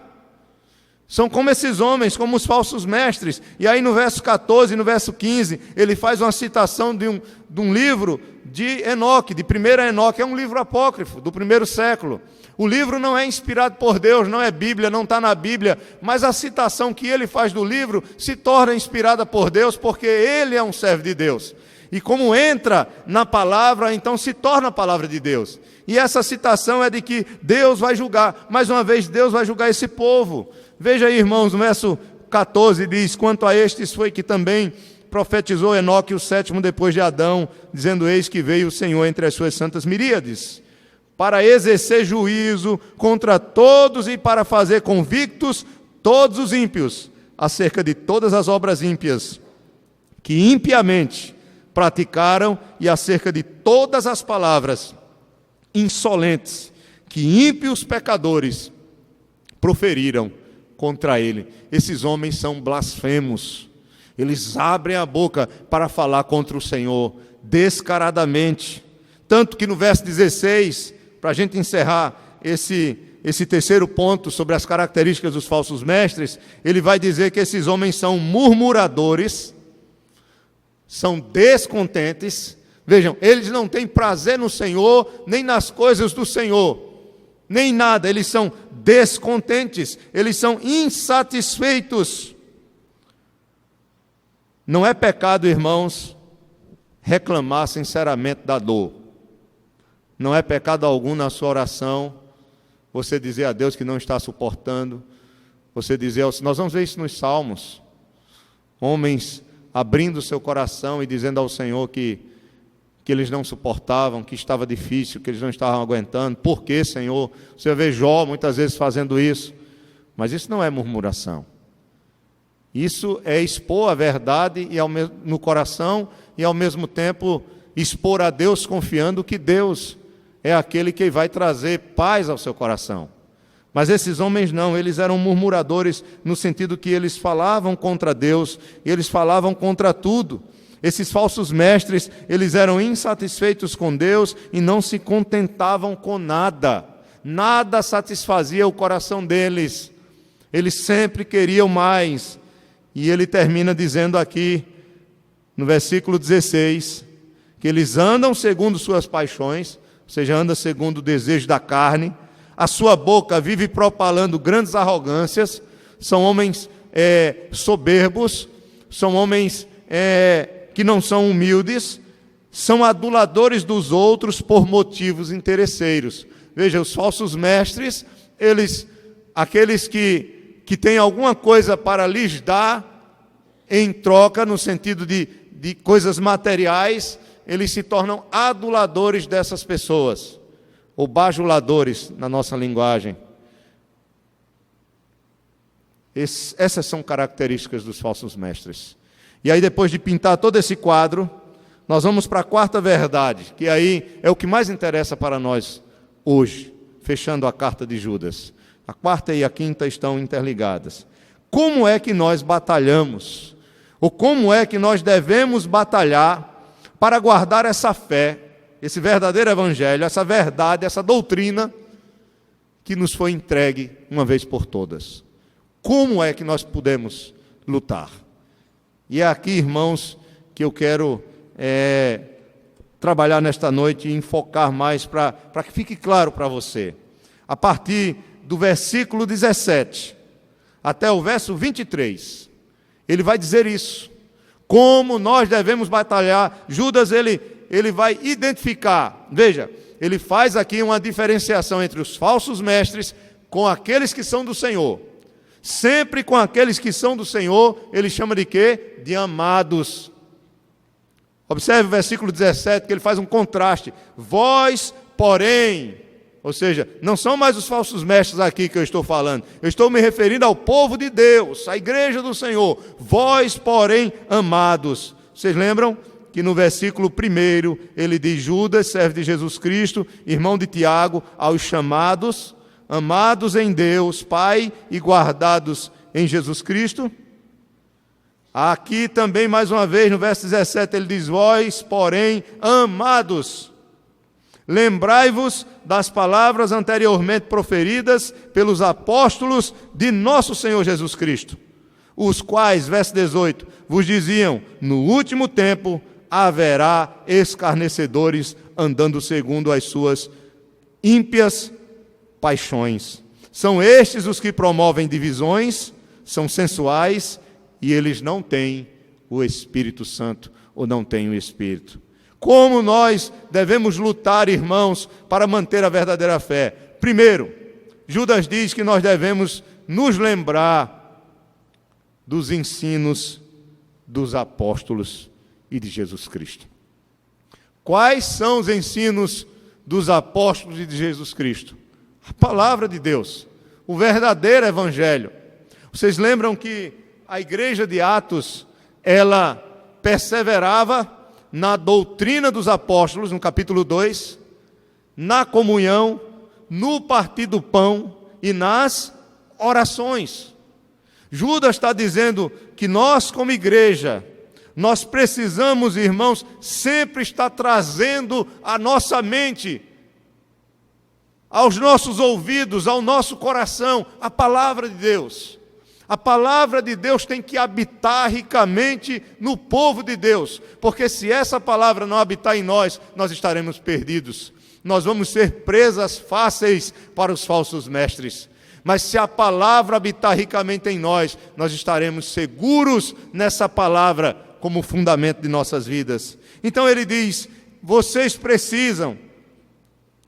São como esses homens, como os falsos mestres. E aí no verso 14 e no verso 15, ele faz uma citação de um livro de Enoque, de 1 Enoque. É um livro apócrifo, do 1º século. O livro não é inspirado por Deus, não é Bíblia, não está na Bíblia, mas a citação que ele faz do livro se torna inspirada por Deus, porque ele é um servo de Deus. E como entra na palavra, então se torna a palavra de Deus. E essa citação é de que Deus vai julgar. Mais uma vez, Deus vai julgar esse povo. Veja aí, irmãos, no verso 14 diz: quanto a estes foi que também profetizou Enoque, o 7º depois de Adão, dizendo: eis que veio o Senhor entre as suas santas miríades, para exercer juízo contra todos e para fazer convictos todos os ímpios, acerca de todas as obras ímpias que impiamente praticaram, e acerca de todas as palavras insolentes que ímpios pecadores proferiram contra ele. Esses homens são blasfemos. Eles abrem a boca para falar contra o Senhor descaradamente. Tanto que no verso 16, para a gente encerrar esse terceiro ponto sobre as características dos falsos mestres, ele vai dizer que esses homens são murmuradores, são descontentes. Vejam, eles não têm prazer no Senhor, nem nas coisas do Senhor, nem nada. Eles são descontentes, eles são insatisfeitos. Não é pecado, irmãos, reclamar sinceramente da dor. Não é pecado algum na sua oração você dizer a Deus que não está suportando. Você dizer, nós vamos ver isso nos Salmos, homens abrindo o seu coração e dizendo ao Senhor que eles não suportavam, que estava difícil, que eles não estavam aguentando. Por quê, Senhor? Você vê Jó muitas vezes fazendo isso. Mas isso não é murmuração. Isso é expor a verdade no coração e ao mesmo tempo expor a Deus, confiando que Deus é aquele que vai trazer paz ao seu coração. Mas esses homens não, eles eram murmuradores no sentido que eles falavam contra Deus, e eles falavam contra tudo. Esses falsos mestres, eles eram insatisfeitos com Deus e não se contentavam com nada. Nada satisfazia o coração deles. Eles sempre queriam mais. E ele termina dizendo aqui, no versículo 16, que eles andam segundo suas paixões, ou seja, andam segundo o desejo da carne, a sua boca vive propalando grandes arrogâncias, são homens soberbos, são homens que não são humildes, são aduladores dos outros por motivos interesseiros. Veja, os falsos mestres, aqueles que têm alguma coisa para lhes dar em troca, no sentido de coisas materiais, eles se tornam aduladores dessas pessoas, ou bajuladores na nossa linguagem. Essas são características dos falsos mestres. E aí, depois de pintar todo esse quadro, nós vamos para a quarta verdade, que aí é o que mais interessa para nós hoje, fechando a carta de Judas. A quarta e a quinta estão interligadas. Como é que nós batalhamos? Ou como é que nós devemos batalhar para guardar essa fé, esse verdadeiro evangelho, essa verdade, essa doutrina que nos foi entregue uma vez por todas? Como é que nós podemos lutar? E é aqui, irmãos, que eu quero trabalhar nesta noite e enfocar mais para que fique claro para você. A partir do versículo 17 até o verso 23, ele vai dizer isso. Como nós devemos batalhar. Judas, ele vai identificar. Veja, ele faz aqui uma diferenciação entre os falsos mestres com aqueles que são do Senhor. Sempre com aqueles que são do Senhor, ele chama de quê? De amados. Observe o versículo 17, que ele faz um contraste. Vós, porém, ou seja, não são mais os falsos mestres aqui que eu estou falando. Eu estou me referindo ao povo de Deus, à igreja do Senhor. Vós, porém, amados. Vocês lembram que no versículo 1, ele diz: Judas, servo de Jesus Cristo, irmão de Tiago, aos chamados, amados em Deus, Pai, e guardados em Jesus Cristo. Aqui também, mais uma vez, no verso 17, ele diz: Vós, porém, amados, lembrai-vos das palavras anteriormente proferidas pelos apóstolos de nosso Senhor Jesus Cristo, os quais, verso 18, vos diziam: no último tempo haverá escarnecedores andando segundo as suas ímpias paixões. São estes os que promovem divisões, são sensuais, e eles não têm o Espírito Santo, ou não têm o Espírito. Como nós devemos lutar, irmãos, para manter a verdadeira fé? Primeiro, Judas diz que nós devemos nos lembrar dos ensinos dos apóstolos e de Jesus Cristo. Quais são os ensinos dos apóstolos e de Jesus Cristo? A palavra de Deus, o verdadeiro evangelho. Vocês lembram que a igreja de Atos, ela perseverava na doutrina dos apóstolos, no capítulo 2, na comunhão, no partir do pão e nas orações. Judas está dizendo que nós, como igreja, nós precisamos, irmãos, sempre estar trazendo à nossa mente, aos nossos ouvidos, ao nosso coração, a palavra de Deus. A palavra de Deus tem que habitar ricamente no povo de Deus, porque se essa palavra não habitar em nós, nós estaremos perdidos. Nós vamos ser presas fáceis para os falsos mestres. Mas se a palavra habitar ricamente em nós, nós estaremos seguros nessa palavra como fundamento de nossas vidas. Então ele diz: vocês precisam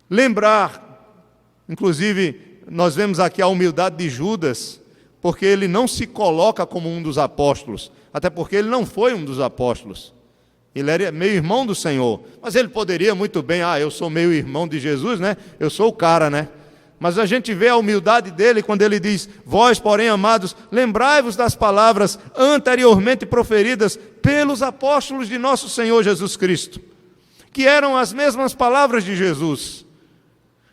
lembrar, inclusive nós vemos aqui a humildade de Judas, porque ele não se coloca como um dos apóstolos, até porque ele não foi um dos apóstolos. Ele era meio irmão do Senhor, mas ele poderia muito bem: eu sou meio irmão de Jesus, né? Eu sou o cara, né? Mas a gente vê a humildade dele quando ele diz: vós, porém, amados, lembrai-vos das palavras anteriormente proferidas pelos apóstolos de nosso Senhor Jesus Cristo, que eram as mesmas palavras de Jesus,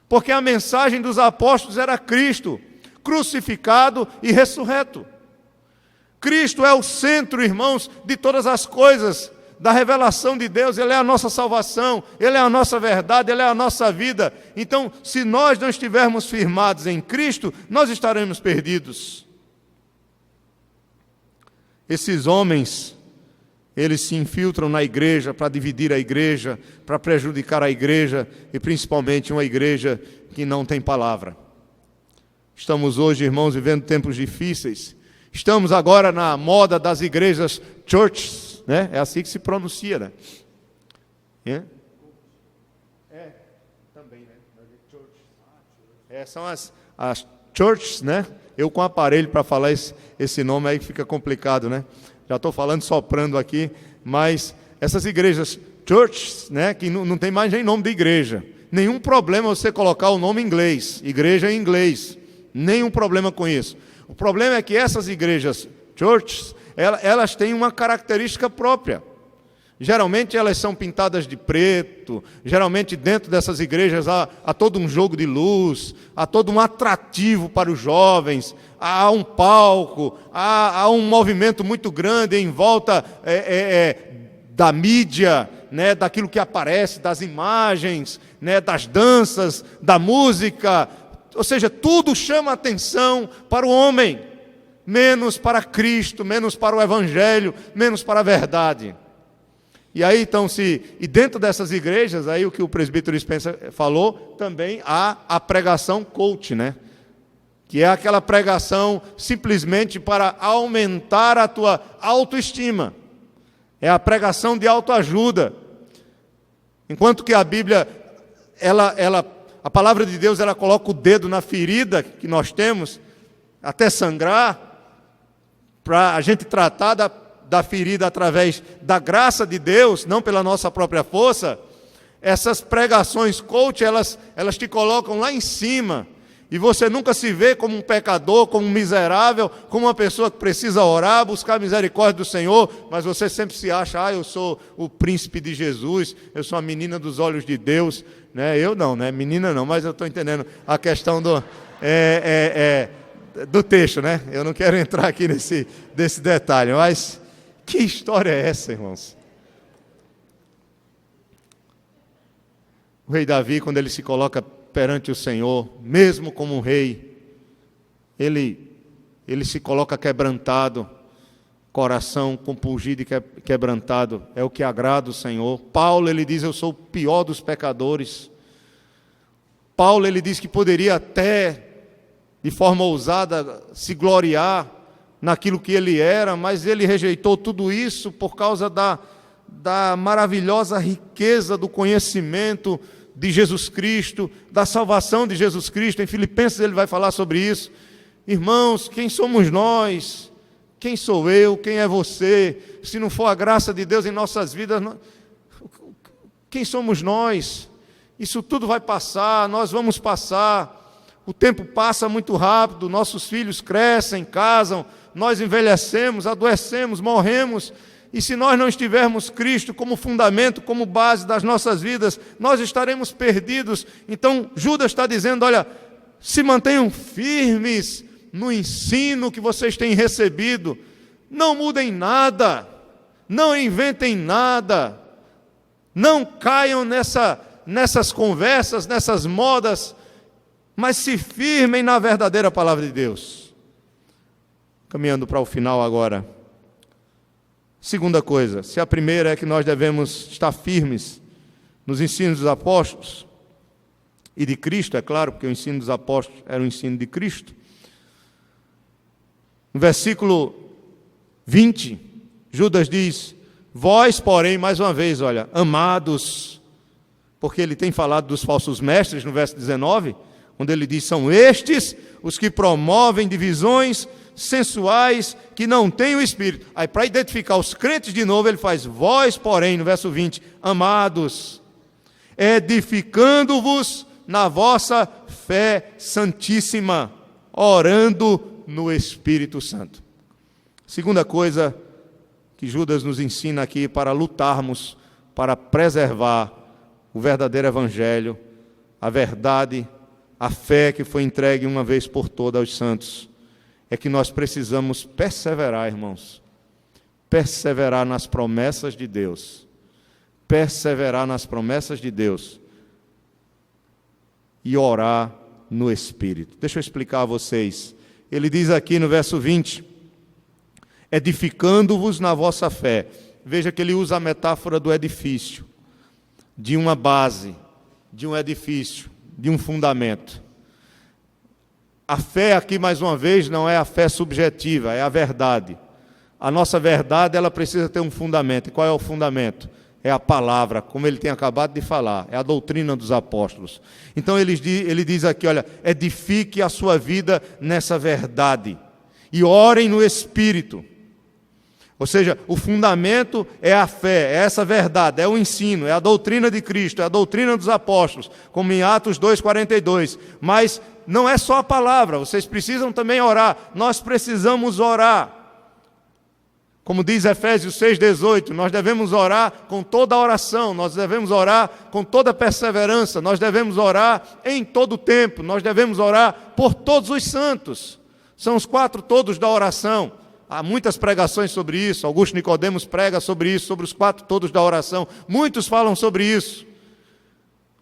porque a mensagem dos apóstolos era Cristo, crucificado e ressurreto. Cristo é o centro, irmãos, de todas as coisas, da revelação de Deus. Ele é a nossa salvação, Ele é a nossa verdade, Ele é a nossa vida. Então, se nós não estivermos firmados em Cristo, nós estaremos perdidos. Esses homens, eles se infiltram na igreja para dividir a igreja, para prejudicar a igreja, e principalmente uma igreja que não tem palavra. Estamos hoje, irmãos, vivendo tempos difíceis. Estamos agora na moda das igrejas churches, né? É assim que se pronuncia, né? Também, né? São as churches, né? Eu com aparelho para falar esse nome aí fica complicado, né? Já estou falando soprando aqui, mas essas igrejas churches, né? Que não tem mais nem nome de igreja. Nenhum problema você colocar o nome em inglês, igreja em inglês. Nenhum problema com isso. O problema é que essas igrejas churches, elas têm uma característica própria. Geralmente elas são pintadas de preto, geralmente dentro dessas igrejas há todo um jogo de luz, há todo um atrativo para os jovens, há um palco, há um movimento muito grande em volta da mídia, né, daquilo que aparece, das imagens, né, das danças, da música. Ou seja, tudo chama atenção para o homem, menos para Cristo, menos para o Evangelho, menos para a verdade. E aí, então, e dentro dessas igrejas, aí o que o presbítero Spencer falou, também há a pregação coach, né? Que é aquela pregação simplesmente para aumentar a tua autoestima. É a pregação de autoajuda. Enquanto que a Bíblia, a palavra de Deus, ela coloca o dedo na ferida que nós temos, até sangrar, para a gente tratar da ferida através da graça de Deus, não pela nossa própria força. Essas pregações coach, elas te colocam lá em cima, e você nunca se vê como um pecador, como um miserável, como uma pessoa que precisa orar, buscar a misericórdia do Senhor, mas você sempre se acha, eu sou o príncipe de Jesus, eu sou a menina dos olhos de Deus, né? Eu não, né? Menina não, mas eu estou entendendo a questão do texto, né? Eu não quero entrar aqui nesse detalhe, mas que história é essa, irmãos? O rei Davi, quando ele se coloca perante o Senhor, mesmo como um rei, ele se coloca quebrantado, coração compungido e quebrantado, é o que agrada o Senhor. Paulo, ele diz, eu sou o pior dos pecadores. Paulo, ele diz que poderia até, de forma ousada, se gloriar naquilo que ele era, mas ele rejeitou tudo isso por causa da maravilhosa riqueza do conhecimento de Jesus Cristo, da salvação de Jesus Cristo. Em Filipenses ele vai falar sobre isso. Irmãos, quem somos nós? Quem sou eu? Quem é você? Se não for a graça de Deus em nossas vidas, quem somos nós? Isso tudo vai passar, nós vamos passar. O tempo passa muito rápido, nossos filhos crescem, casam, nós envelhecemos, adoecemos, morremos. E se nós não estivermos Cristo como fundamento, como base das nossas vidas, nós estaremos perdidos. Então Judas está dizendo, olha, se mantenham firmes no ensino que vocês têm recebido, não mudem nada, não inventem nada, não caiam nessas conversas, nessas modas, mas se firmem na verdadeira palavra de Deus. Caminhando para o final agora. Segunda coisa, se a primeira é que nós devemos estar firmes nos ensinos dos apóstolos, e de Cristo, é claro, porque o ensino dos apóstolos era o ensino de Cristo. No versículo 20, Judas diz, vós, porém, mais uma vez, olha, amados, porque ele tem falado dos falsos mestres no verso 19, quando ele diz, são estes os que promovem divisões sensuais, que não têm o Espírito. Aí, para identificar os crentes de novo, ele faz, vós, porém, no verso 20, amados, edificando-vos na vossa fé santíssima, orando no Espírito Santo. Segunda coisa que Judas nos ensina aqui para lutarmos, para preservar o verdadeiro Evangelho, a verdade, a fé que foi entregue uma vez por todas aos santos, é que nós precisamos perseverar, irmãos, perseverar nas promessas de Deus, perseverar nas promessas de Deus e orar no Espírito. Deixa eu explicar a vocês. Ele diz aqui no verso 20, edificando-vos na vossa fé. Veja que ele usa a metáfora do edifício, de uma base, de um edifício, de um fundamento. a fé aqui, mais uma vez, não é a fé subjetiva, é a verdade. A nossa verdade, ela precisa ter um fundamento. E qual é o fundamento? É a palavra, como ele tem acabado de falar, é a doutrina dos apóstolos. Então ele diz aqui, olha, edifique a sua vida nessa verdade e orem no Espírito. Ou seja, o fundamento é a fé, é essa verdade, é o ensino, é a doutrina de Cristo, é a doutrina dos apóstolos, como em Atos 2,42. Mas não é só a palavra, vocês precisam também orar, nós precisamos orar. Como diz Efésios 6,18, nós devemos orar com toda a oração, nós devemos orar com toda a perseverança, nós devemos orar em todo o tempo, nós devemos orar por todos os santos. São os 4 todos da oração. Há muitas pregações sobre isso, Augusto Nicodemos prega sobre isso, sobre os 4 todos da oração. Muitos falam sobre isso.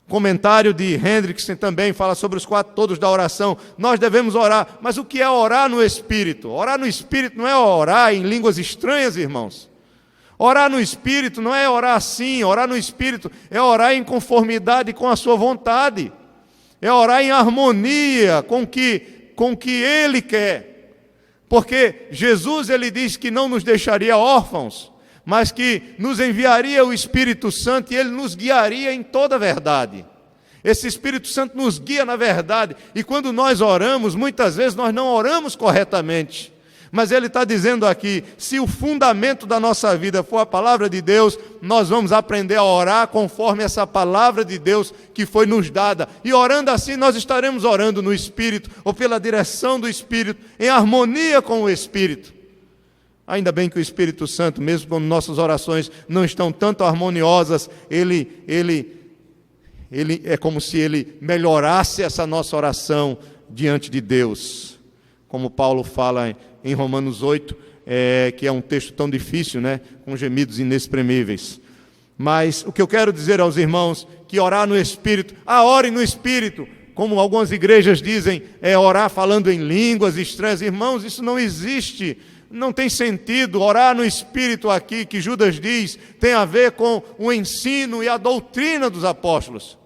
O comentário de Hendrickson também fala sobre os 4 todos da oração. Nós devemos orar, mas o que é orar no Espírito? Orar no Espírito não é orar em línguas estranhas, irmãos. Orar no Espírito não é orar assim, orar no Espírito é orar em conformidade com a sua vontade. É orar em harmonia com o que Ele quer. Porque Jesus, ele diz que não nos deixaria órfãos, mas que nos enviaria o Espírito Santo e ele nos guiaria em toda a verdade. Esse Espírito Santo nos guia na verdade. E quando nós oramos, muitas vezes nós não oramos corretamente. Mas ele está dizendo aqui, se o fundamento da nossa vida for a palavra de Deus, nós vamos aprender a orar conforme essa palavra de Deus que foi nos dada. E orando assim, nós estaremos orando no Espírito, ou pela direção do Espírito, em harmonia com o Espírito. Ainda bem que o Espírito Santo, mesmo quando nossas orações não estão tanto harmoniosas, ele é como se ele melhorasse essa nossa oração diante de Deus. Como Paulo fala em Romanos 8, que é um texto tão difícil, né? Com gemidos inexprimíveis. Mas o que eu quero dizer aos irmãos, que orar no Espírito, ore no Espírito, como algumas igrejas dizem, é orar falando em línguas estranhas. Irmãos, isso não existe, não tem sentido. Orar no Espírito aqui, que Judas diz, tem a ver com o ensino e a doutrina dos apóstolos.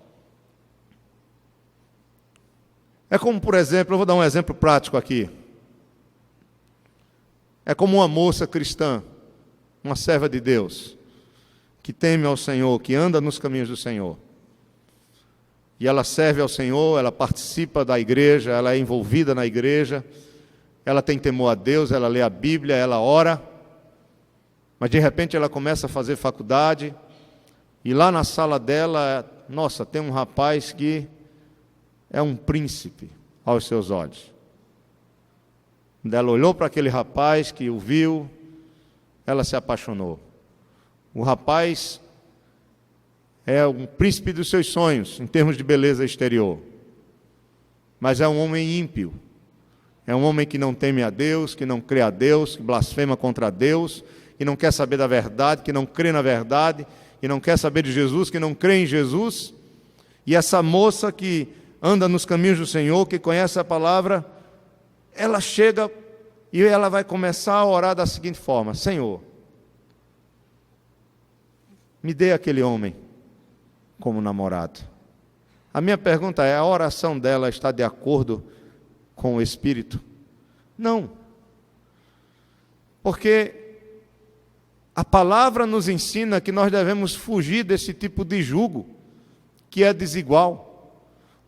É como, por exemplo, eu vou dar um exemplo prático aqui. É como uma moça cristã, uma serva de Deus, que teme ao Senhor, que anda nos caminhos do Senhor. E ela serve ao Senhor, ela participa da igreja, ela é envolvida na igreja, ela tem temor a Deus, ela lê a Bíblia, ela ora, mas de repente ela começa a fazer faculdade, e lá na sala dela, nossa, tem um rapaz que é um príncipe aos seus olhos. Ela olhou para aquele rapaz que o viu, ela se apaixonou. O rapaz é um príncipe dos seus sonhos, em termos de beleza exterior. Mas é um homem ímpio. É um homem que não teme a Deus, que não crê a Deus, que blasfema contra Deus, que não quer saber da verdade, que não crê na verdade, que não quer saber de Jesus, que não crê em Jesus. E essa moça que anda nos caminhos do Senhor, que conhece a palavra, ela chega e ela vai começar a orar da seguinte forma: Senhor, me dê aquele homem como namorado. A minha pergunta é, a oração dela está de acordo com o Espírito? Não. Porque a palavra nos ensina que nós devemos fugir desse tipo de jugo, que é desigual.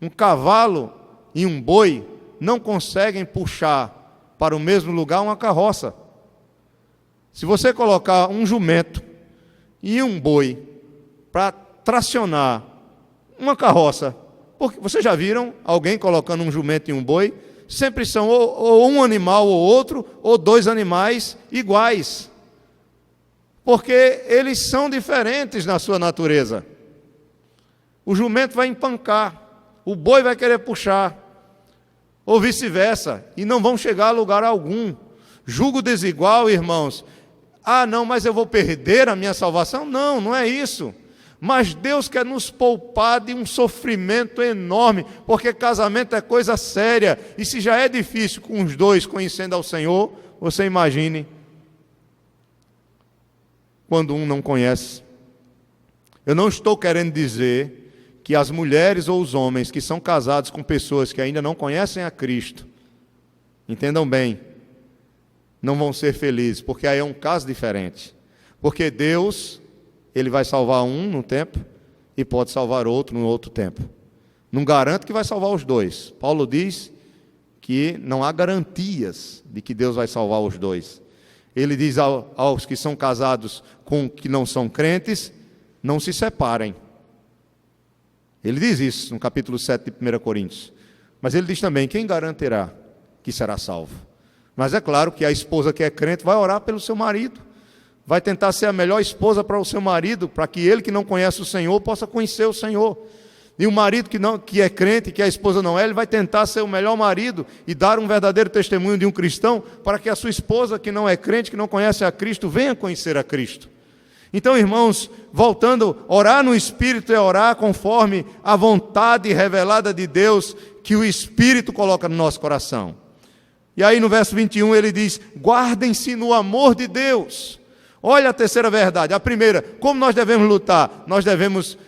Um cavalo e um boi não conseguem puxar para o mesmo lugar uma carroça. Se você colocar um jumento e um boi para tracionar uma carroça, porque vocês já viram alguém colocando um jumento e um boi? Sempre são ou um animal ou outro, ou 2 animais iguais, porque eles são diferentes na sua natureza. O jumento vai empancar, o boi vai querer puxar, ou vice-versa, e não vão chegar a lugar algum. Jugo desigual, irmãos. Não, mas eu vou perder a minha salvação? Não, não é isso. Mas Deus quer nos poupar de um sofrimento enorme, porque casamento é coisa séria, e se já é difícil com os 2 conhecendo ao Senhor, você imagine quando um não conhece. Eu não estou querendo dizer que as mulheres ou os homens que são casados com pessoas que ainda não conhecem a Cristo, Entendam bem, não vão ser felizes, porque aí é um caso diferente. Porque Deus, Ele vai salvar um num tempo e pode salvar outro no outro tempo. Não garante que vai salvar os dois. Paulo diz que não há garantias de que Deus vai salvar os dois. Ele diz aos que são casados com que não são crentes, não se separem. Ele diz isso no capítulo 7 de 1 Coríntios. Mas ele diz também, quem garantirá que será salvo? Mas é claro que a esposa que é crente vai orar pelo seu marido, vai tentar ser a melhor esposa para o seu marido, para que ele que não conhece o Senhor possa conhecer o Senhor. E o marido que é crente, que a esposa não é, ele vai tentar ser o melhor marido e dar um verdadeiro testemunho de um cristão, para que a sua esposa que não é crente, que não conhece a Cristo, venha conhecer a Cristo. Então, irmãos, voltando, orar no Espírito é orar conforme a vontade revelada de Deus, que o Espírito coloca no nosso coração. E aí no verso 21 ele diz, guardem-se no amor de Deus. Olha a terceira verdade. A primeira, como nós devemos lutar? Nós devemos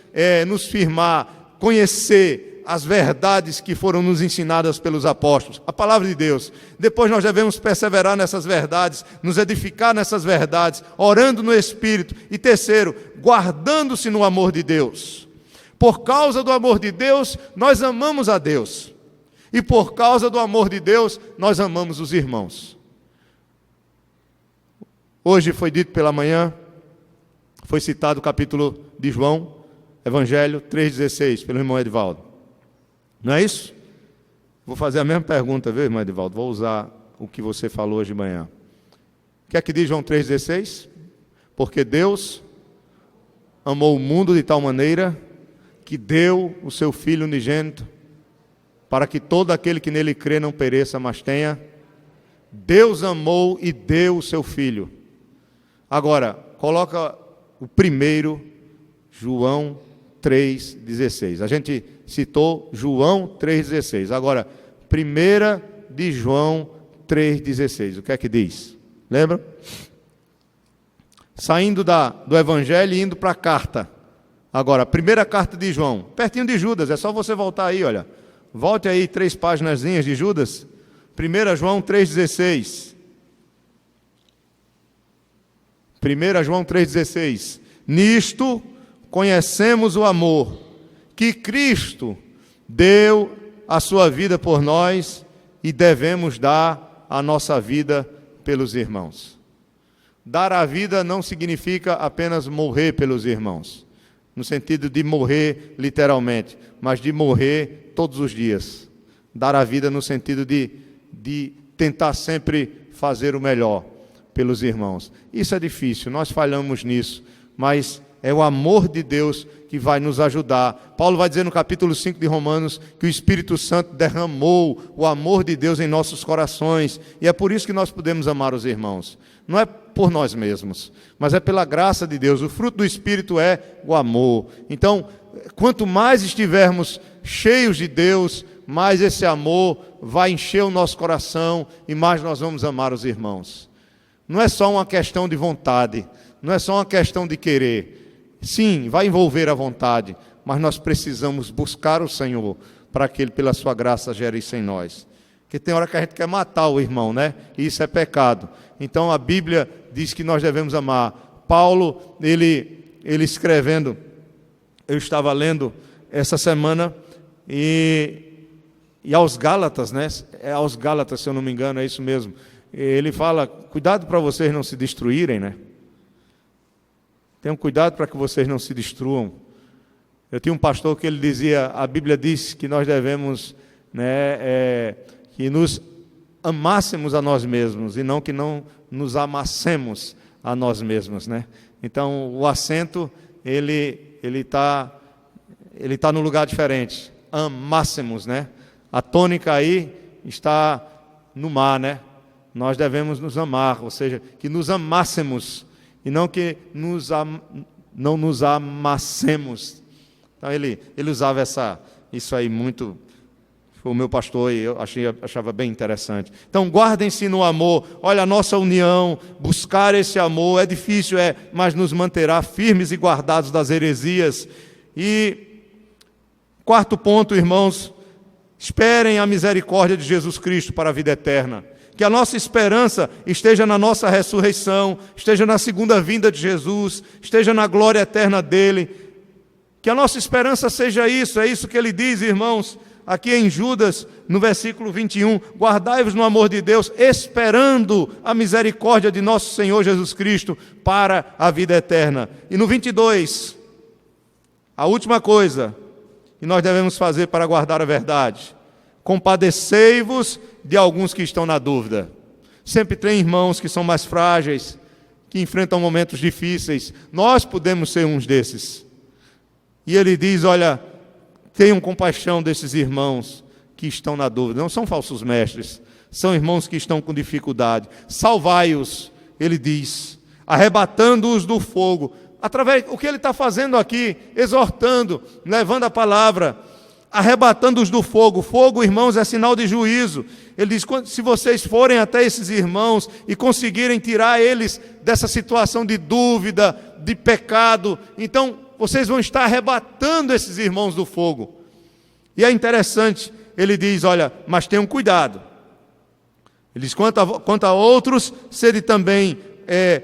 nos firmar, conhecer as verdades que foram nos ensinadas pelos apóstolos, a palavra de Deus. Depois nós devemos perseverar nessas verdades, nos edificar nessas verdades, orando no Espírito. E terceiro, guardando-se no amor de Deus. Por causa do amor de Deus, nós amamos a Deus. E por causa do amor de Deus, nós amamos os irmãos. Hoje foi dito pela manhã, foi citado o capítulo de João, Evangelho 3,16, pelo irmão Edivaldo. Não é isso? Vou fazer a mesma pergunta, viu, irmão Edivaldo? Vou usar o que você falou hoje de manhã. O que é que diz João 3,16? Porque Deus amou o mundo de tal maneira que deu o seu Filho unigênito, para que todo aquele que nele crê não pereça, mas tenha. Deus amou e deu o seu Filho. Agora, coloca o primeiro, João 3,16. A gente citou João 3,16. Agora, 1 de João 3,16. O que é que diz? Lembra? Saindo do Evangelho e indo para a carta. Agora, a primeira carta de João, pertinho de Judas, é só você voltar aí, olha. Volte aí 3 páginazinhas de Judas. 1 João 3,16. 1 João 3,16. Nisto conhecemos o amor que Cristo deu a sua vida por nós e devemos dar a nossa vida pelos irmãos. Dar a vida não significa apenas morrer pelos irmãos, no sentido de morrer literalmente, mas de morrer todos os dias. Dar a vida no sentido de tentar sempre fazer o melhor pelos irmãos. Isso é difícil, nós falhamos nisso, mas é o amor de Deus que vai nos ajudar. Paulo vai dizer no capítulo 5 de Romanos que o Espírito Santo derramou o amor de Deus em nossos corações, e é por isso que nós podemos amar os irmãos. Não é por nós mesmos, mas é pela graça de Deus. O fruto do Espírito é o amor. Então, quanto mais estivermos cheios de Deus, mais esse amor vai encher o nosso coração e mais nós vamos amar os irmãos. Não é só uma questão de vontade, não é só uma questão de querer. Sim, vai envolver a vontade, mas nós precisamos buscar o Senhor para que Ele, pela sua graça, gere isso em nós. Porque tem hora que a gente quer matar o irmão, né? E isso é pecado. Então a Bíblia diz que nós devemos amar. Paulo, ele escrevendo, eu estava lendo essa semana, e aos Gálatas, né? É aos Gálatas, se eu não me engano, é isso mesmo. Ele fala, cuidado para vocês não se destruírem, né? Tenham cuidado para que vocês não se destruam. Eu tinha um pastor que ele dizia, a Bíblia diz que nós devemos, que nos amássemos a nós mesmos e não que não nos amassemos a nós mesmos, né? Então o acento ele tá no lugar diferente. Amássemos, né? A tônica aí está no mar, né? Nós devemos nos amar, ou seja, que nos amássemos e não que não nos amassemos. Então ele usava isso aí muito, foi o meu pastor e eu achava bem interessante. Então guardem-se no amor. Olha, a nossa união, buscar esse amor, é difícil, mas nos manterá firmes e guardados das heresias. E quarto ponto, irmãos, Esperem a misericórdia de Jesus Cristo para a vida eterna. Que a nossa esperança esteja na nossa ressurreição, esteja na segunda vinda de Jesus, esteja na glória eterna dele. Que a nossa esperança seja isso, é isso que ele diz, irmãos, aqui em Judas, no versículo 21, guardai-vos no amor de Deus, esperando a misericórdia de nosso Senhor Jesus Cristo para a vida eterna. E no 22, a última coisa que nós devemos fazer para guardar a verdade: compadecei-vos de alguns que estão na dúvida. Sempre tem irmãos que são mais frágeis, que enfrentam momentos difíceis. Nós podemos ser uns desses. E ele diz, olha, tenham compaixão desses irmãos que estão na dúvida. Não são falsos mestres, são irmãos que estão com dificuldade. Salvai-os, ele diz, arrebatando-os do fogo. Através, o que ele está fazendo aqui? Exortando, levando a palavra, arrebatando-os do fogo. Fogo, irmãos, é sinal de juízo. Ele diz, se vocês forem até esses irmãos e conseguirem tirar eles dessa situação de dúvida, de pecado, então vocês vão estar arrebatando esses irmãos do fogo. E é interessante, ele diz, olha, mas tenham cuidado. Ele diz, quanto a outros, sede também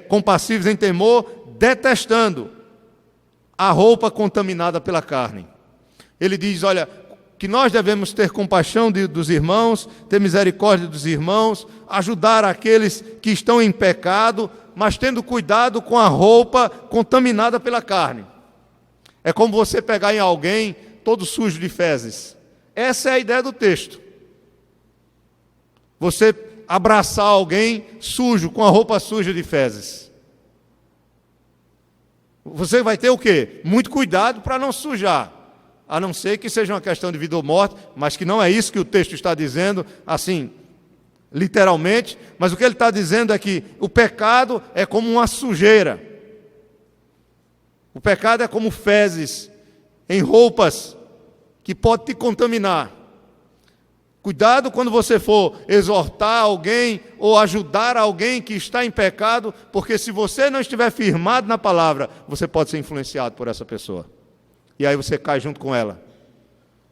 compassivos em temor, detestando a roupa contaminada pela carne. Ele diz, olha, que nós devemos ter compaixão dos irmãos, ter misericórdia dos irmãos, ajudar aqueles que estão em pecado, mas tendo cuidado com a roupa contaminada pela carne. É como você pegar em alguém todo sujo de fezes. Essa é a ideia do texto. Você abraçar alguém sujo, com a roupa suja de fezes. Você vai ter o quê? Muito cuidado para não sujar. A não ser que seja uma questão de vida ou morte, mas que não é isso que o texto está dizendo, assim, literalmente. Mas o que ele está dizendo é que o pecado é como uma sujeira. O pecado é como fezes em roupas que pode te contaminar. Cuidado quando você for exortar alguém ou ajudar alguém que está em pecado, porque se você não estiver firmado na palavra, você pode ser influenciado por essa pessoa. E aí você cai junto com ela.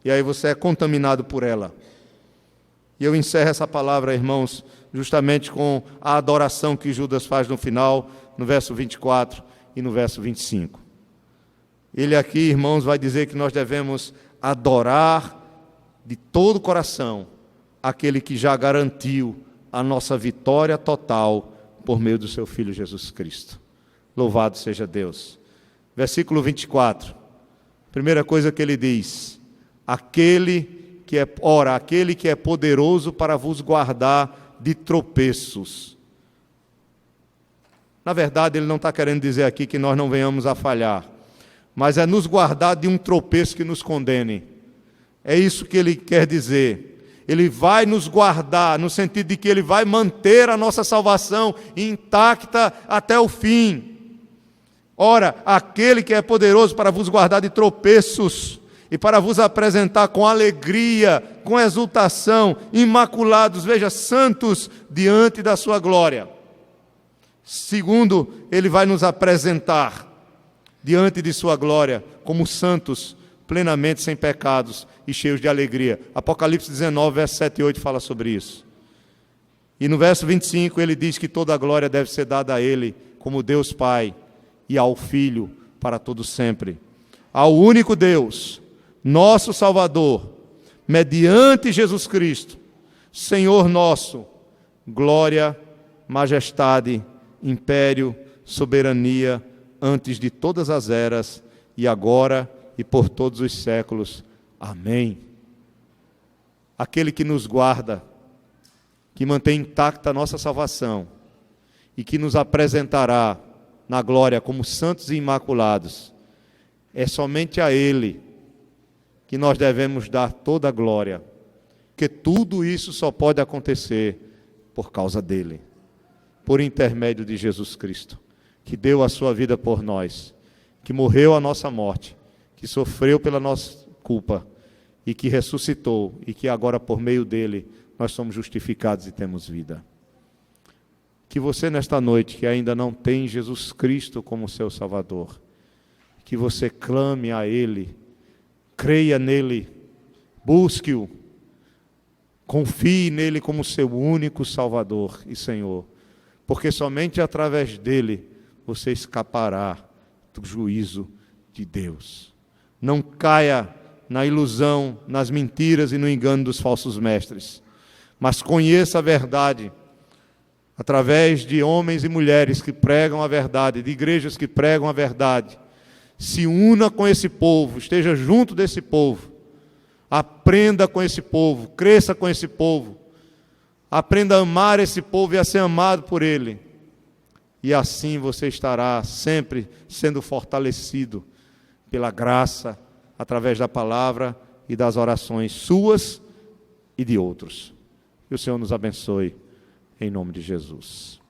E aí você é contaminado por ela. E eu encerro essa palavra, irmãos, justamente com a adoração que Judas faz no final, no verso 24 e no verso 25. Ele aqui, irmãos, vai dizer que nós devemos adorar de todo o coração aquele que já garantiu a nossa vitória total por meio do seu Filho Jesus Cristo. Louvado seja Deus. Versículo 24. Primeira coisa que ele diz: aquele que é poderoso para vos guardar de tropeços. Na verdade, ele não está querendo dizer aqui que nós não venhamos a falhar, mas é nos guardar de um tropeço que nos condene. É isso que ele quer dizer. Ele vai nos guardar, no sentido de que ele vai manter a nossa salvação intacta até o fim. Ora, aquele que é poderoso para vos guardar de tropeços e para vos apresentar com alegria, com exultação, imaculados, veja, santos diante da sua glória. Segundo, ele vai nos apresentar diante de sua glória como santos, plenamente sem pecados e cheios de alegria. Apocalipse 19, verso 7 e 8 fala sobre isso. E no verso 25 ele diz que toda a glória deve ser dada a ele, como Deus Pai, e ao Filho para todo sempre. Ao único Deus, nosso Salvador, mediante Jesus Cristo, Senhor nosso, glória, majestade, império, soberania, antes de todas as eras, e agora e por todos os séculos. Amém. Aquele que nos guarda, que mantém intacta a nossa salvação, e que nos apresentará na glória como santos e imaculados, é somente a Ele que nós devemos dar toda a glória, porque tudo isso só pode acontecer por causa dEle, por intermédio de Jesus Cristo, que deu a sua vida por nós, que morreu a nossa morte, que sofreu pela nossa culpa e que ressuscitou e que agora por meio dele nós somos justificados e temos vida. Que você nesta noite que ainda não tem Jesus Cristo como seu Salvador, que você clame a Ele, creia nele, busque-o Confie nele como seu único Salvador e Senhor, porque somente através dele você escapará do juízo de Deus. Não caia na ilusão, nas mentiras e no engano dos falsos mestres, mas conheça a verdade através de homens e mulheres que pregam a verdade, de igrejas que pregam a verdade. Se una com esse povo, esteja junto desse povo, aprenda com esse povo, cresça com esse povo, aprenda a amar esse povo e a ser amado por ele. E assim você estará sempre sendo fortalecido pela graça, através da palavra e das orações suas e de outros. Que o Senhor nos abençoe, em nome de Jesus.